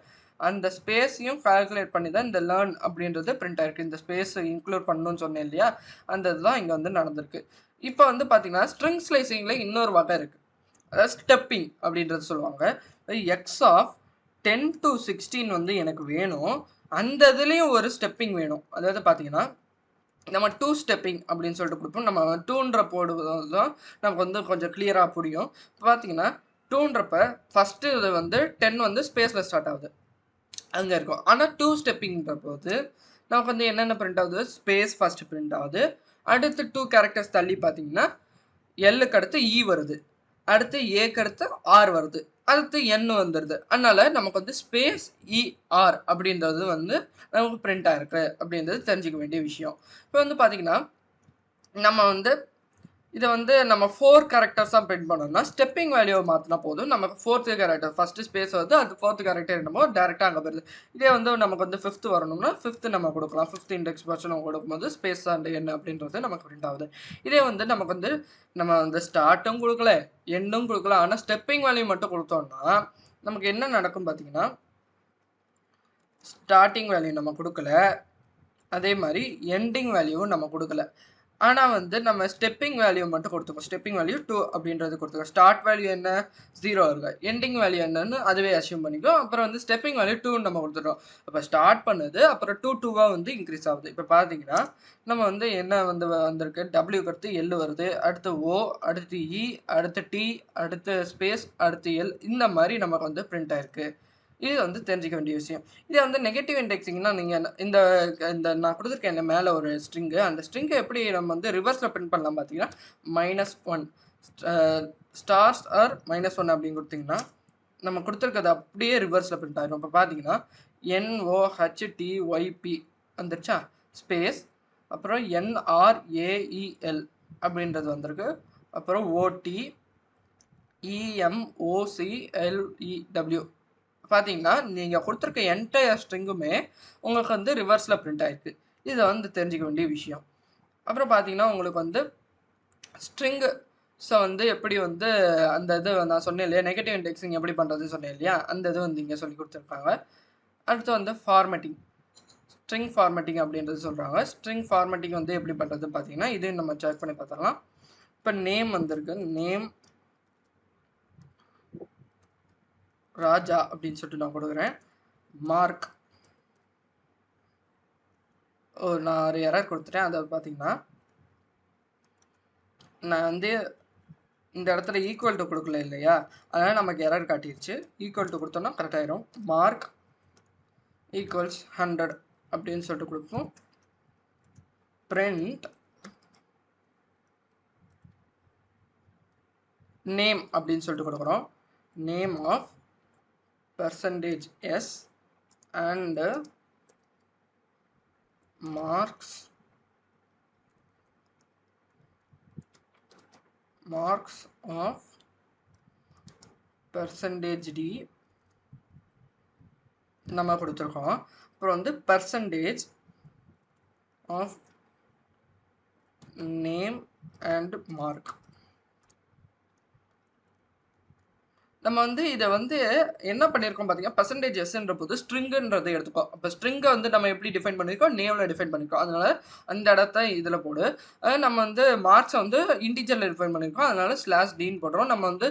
அந்த ஸ்பேஸையும் கால்குலேட் பண்ணி தான் இந்த லேர்ன் அப்படின்றது பிரிண்ட் ஆயிருக்கு. இந்த ஸ்பேஸ் இன்க்ளூட் பண்ணணும்னு சொன்னேன் இல்லையா, அந்த இதுதான் இங்கே வந்து நடந்திருக்கு. இப்போ வந்து பார்த்தீங்கன்னா ஸ்ட்ரிங் ஸ்லைசிங்கில் இன்னொரு வகை இருக்குது, அதாவது ஸ்டெப்பிங் அப்படின்றது சொல்லுவாங்க. எக்ஸ் ஆஃப் 10 to 16 வந்து எனக்கு வேணும், அந்த இதுலேயும் ஒரு ஸ்டெப்பிங் வேணும். அதாவது பார்த்தீங்கன்னா நம்ம 2 ஸ்டெப்பிங் அப்படின்னு சொல்லிட்டு கொடுப்போம். நம்ம 2ன்ற போடுவது தான் நமக்கு வந்து கொஞ்சம் கிளியராக புரியும். இப்போ பார்த்தீங்கன்னா 2ன்றப்ப ஃபஸ்ட்டு இது வந்து 10 வந்து ஸ்பேஸில் ஸ்டார்ட் ஆகுது, அங்கே இருக்கும். ஆனால் 2 ஸ்டெப்பிங்கிற போது நமக்கு வந்து என்னென்ன பிரிண்ட் ஆகுது, ஸ்பேஸ் ஃபஸ்ட்டு பிரிண்ட் ஆகுது. அடுத்து 2 கேரக்டர்ஸ் தள்ளி பார்த்தீங்கன்னா எல்லுக்கு அடுத்து இ வருது, அடுத்து ஏக்கு அடுத்து ஆர் வருது, அடுத்து என் வந்துடுது. அதனால நமக்கு வந்து ஸ்பேஸ் இஆர் அப்படின்றது வந்து நமக்கு பிரிண்ட் ஆயிருக்கு அப்படின்றது தெரிஞ்சுக்க வேண்டிய விஷயம். இப்போ வந்து பார்த்தீங்கன்னா, நம்ம வந்து இதை வந்து நம்ம 4 கேரக்டர்ஸாக பிரிண்ட் பண்ணோம்னா ஸ்டெப்பிங் வேல்யூவை மாற்றினா போதும். நமக்கு 4th கேரக்டர் ஃபஸ்ட்டு ஸ்பேஸ் வருது, அது 4th கேரக்டர் என்னமோ டேரெக்டாக அங்கே போயிருது. இதே வந்து நமக்கு வந்து 5th வரணும்னா 5th நம்ம கொடுக்கலாம். 5th இண்டெக்ஸ் பர்சன் நம்ம கொடுக்கும்போது ஸ்பேஸ் அண்ட் என் அப்படின்றது நமக்கு பிரிண்ட் ஆகுது. இதே வந்து நமக்கு வந்து நம்ம வந்து ஸ்டார்ட்டும் கொடுக்கல, எண்ணும் கொடுக்கல, ஆனால் ஸ்டெப்பிங் வேல்யூ மட்டும் கொடுத்தோம்னா நமக்கு என்ன நடக்கும் பார்த்தீங்கன்னா, ஸ்டார்டிங் வேல்யூ நம்ம கொடுக்கல, அதே மாதிரி எண்டிங் வேல்யூவும் நம்ம கொடுக்கல. ஆனால் வந்து நம்ம ஸ்டெப்பிங் வேல்யூ மட்டும் கொடுத்துருக்கோம். ஸ்டெப்பிங் வேல்யூ 2 அப்படின்றது கொடுத்துருக்கோம். ஸ்டார்ட் வேல்யூ என்ன 0 இருக்கு, எண்டிங் வேல்யூ என்னன்னு அதுவே அசியூம் பண்ணிக்கும். அப்புறம் வந்து ஸ்டெப்பிங் வேல்யூ 2 நம்ம கொடுத்துருக்கோம். இப்போ ஸ்டார்ட் பண்ணுது, அப்புறம் 2 வந்து இன்க்ரீஸ் ஆகுது. இப்போ பார்த்தீங்கன்னா நம்ம வந்து என்ன வந்து வந்திருக்கு, டபிள்யூக்கு அடுத்து எல் வருது, அடுத்து ஓ, அடுத்து இ, அடுத்து டி, அடுத்து ஸ்பேஸ், அடுத்து எல், இந்த மாதிரி நமக்கு வந்து பிரிண்ட் ஆயிருக்கு. இது வந்து தெரிஞ்சிக்க வேண்டிய விஷயம். இதே வந்து நெகட்டிவ் இண்டெக்ஸிங்னா நீங்கள் இந்த இந்த நான் கொடுத்துருக்கேன் மேலே ஒரு ஸ்ட்ரிங்கு, அந்த ஸ்ட்ரிங்கை எப்படி நம்ம வந்து ரிவர்ஸில் பிரிண்ட் பண்ணலாம் பார்த்தீங்கன்னா, -1 ஸ்டார்ஸ் ஆர் -1 அப்படின்னு கொடுத்தீங்கன்னா நம்ம கொடுத்துருக்கிறது அப்படியே ரிவர்ஸில் பிரிண்ட் ஆகிடும். இப்போ பார்த்தீங்கன்னா NOHTYP வந்துருச்சா, ஸ்பேஸ், அப்புறம் NRAEL அப்படின்றது வந்திருக்கு, அப்புறம் OTEMOCLEW. பார்த்தீங்கன்னா நீங்கள் கொடுத்துருக்க என்டையர் ஸ்ட்ரிங்குமே உங்களுக்கு வந்து ரிவர்ஸில் பிரிண்ட் ஆகிருக்கு. இதை வந்து தெரிஞ்சிக்க வேண்டிய விஷயம். அப்புறம் பார்த்தீங்கன்னா உங்களுக்கு வந்து ஸ்ட்ரிங்ஸை வந்து எப்படி வந்து அந்த இது நான் சொன்னேன் இல்லையா, நெகட்டிவ் இண்டெக்ஸிங் எப்படி பண்ணுறதுன்னு சொன்னேன் இல்லையா, அந்த இது வந்து இங்கே சொல்லி கொடுத்துருக்காங்க. அடுத்து வந்து ஃபார்மேட்டிங், ஸ்ட்ரிங் ஃபார்மேட்டிங் அப்படின்றது சொல்கிறாங்க. ஸ்ட்ரிங் ஃபார்மேட்டிங் வந்து எப்படி பண்ணுறது பார்த்தீங்கன்னா, இதையும் நம்ம செக் பண்ணி பார்த்துக்கலாம். இப்போ நேம் வந்திருக்கு, நேம் ராஜா அப்படின்னு சொல்லிட்டு நான் கொடுக்குறேன். மார்க், நான் ஒரு எரர் கொடுத்துட்டேன். அதை பார்த்தீங்கன்னா நான் வந்து இந்த இடத்துல ஈக்குவல் டு கொடுக்கல இல்லையா, அதனால் நமக்கு எரர் காட்டிடுச்சு. ஈக்குவல் டு கொடுத்தோம்னா கரெக்டாயிரும். மார்க் ஈக்குவல்ஸ் 100 அப்படின்னு சொல்லிட்டு கொடுப்போம். பிரிண்ட் நேம் அப்படின்னு சொல்லிட்டு கொடுக்குறோம். Name of %s and marks of %d நம்ம கொடுத்துருக்கோம். அப்புறம் வந்து percentage of name and mark. நம்ம வந்து இதை வந்து என்ன பண்ணியிருக்கோம் பார்த்தீங்கன்னா, %s போது ஸ்ட்ரிங்குன்றதை எடுத்துக்கோம். அப்போ ஸ்ட்ரிங்கை வந்து நம்ம எப்படி டிஃபைன் பண்ணியிருக்கோம், நேமில் டிஃபைன் பண்ணியிருக்கோம். அதனால அந்த இடத்த இதில் போடு. நம்ம வந்து மார்க்ஸை வந்து இன்டிஜரில் டிஃபைன் பண்ணியிருக்கோம், அதனால /d போடுறோம். நம்ம வந்து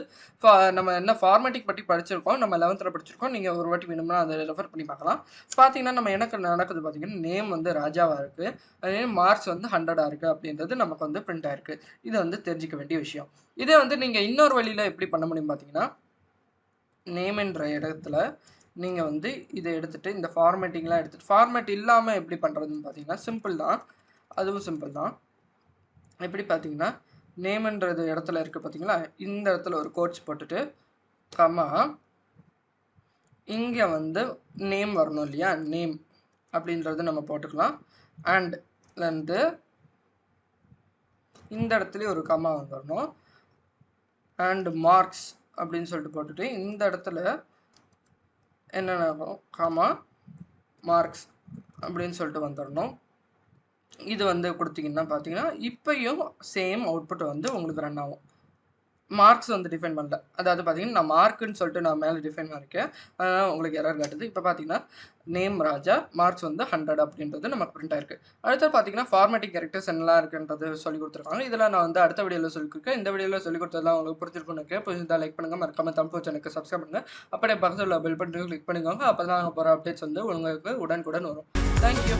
நம்ம என்ன ஃபார்மேட்டிக் பற்றி படிச்சிருக்கோம், நம்ம 11th படிச்சிருக்கோம். நீங்கள் ஒரு வாட்டி வேணும்னா அதை ரெஃபர் பண்ணி பார்க்கலாம். பார்த்தீங்கன்னா நம்ம எனக்கு நடக்குது பார்த்தீங்கன்னா, நேம் வந்து ராஜாவாக இருக்குது, அதே மார்க்ஸ் வந்து 100 இருக்குது அப்படின்றது நமக்கு வந்து பிரிண்ட் ஆயிருக்கு. இதை வந்து தெரிஞ்சிக்க வேண்டிய விஷயம். இதே வந்து நீங்கள் இன்னொரு வழியில் எப்படி பண்ண முடியும் பார்த்தீங்கன்னா, நேம் என்ற இடத்துல நீங்கள் வந்து இதை எடுத்துகிட்டு இந்த ஃபார்மேட்டிங்லாம் எடுத்துகிட்டு, ஃபார்மேட் இல்லாமல் எப்படி பண்ணுறதுன்னு பார்த்தீங்கன்னா சிம்பிள் தான், அதுவும் சிம்பிள் தான். எப்படி பார்த்தீங்கன்னா, நேம்ன்றது இடத்துல இருக்குது பார்த்தீங்களா, இந்த இடத்துல ஒரு கோட்ஸ் போட்டுட்டு கமா, இங்கே வந்து நேம் வரணும் இல்லையா, நேம் அப்படின்றது நம்ம போட்டுக்கலாம். அண்ட்லேருந்து இந்த இடத்துலையும் ஒரு கமா வந்துடணும். அண்ட் மார்க்ஸ் அப்படின்னு சொல்லிட்டு போட்டுட்டு இந்த இடத்துல என்னென்ன காமா மார்க்ஸ் அப்படின்னு சொல்லிட்டு வந்துடணும். இது வந்து கொடுத்தீங்கன்னா பார்த்தீங்கன்னா இப்போயும் சேம் அவுட்புட் வந்து உங்களுக்கு ரன் ஆகும். மார்க்ஸ் வந்து டிஃபைன் பண்ணல, அதாவது பார்த்தீங்கன்னா நான் மார்க்குன்னு சொல்லிட்டு நான் மேலே டிஃபைன் பண்ணியிருக்கேன், அதனால் உங்களுக்கு எரர் காட்டுது. இப்போ பார்த்தீங்கன்னா நேம் ராஜா, மார்க்ஸ் வந்து 100 அப்படின்றது நமக்கு பிரிண்ட் ஆயிருக்கு. அடுத்து பார்த்தீங்கன்னா ஃபார்மேட்டிக் கேரக்டர்ஸ் என்னலாம் இருக்குன்றது சொல்லி கொடுத்துருக்காங்க. இதெல்லாம் நான் வந்து அடுத்த வீடியோவில் சொல்லி கொடுக்குறேன். இந்த வீடியோவில் சொல்லி கொடுத்ததெல்லாம் உங்களுக்கு பிடிச்சிருக்குன்னு இருக்கேன். புரிஞ்சுதான் லைக் பண்ணுங்கள், மறக்காம தமிழ் சேனலுக்கு சப்ஸ்கிரைப் பண்ணுங்கள். அப்படியே பக்கத்தில் பெல் பட்டன் கிளிக் பண்ணிக்கோங்க. அப்போ தான் நாங்கள் போகிற அப்டேட்ஸ் வந்து உங்களுக்கு உடனுக்குடன் வரும். தேங்க்யூ.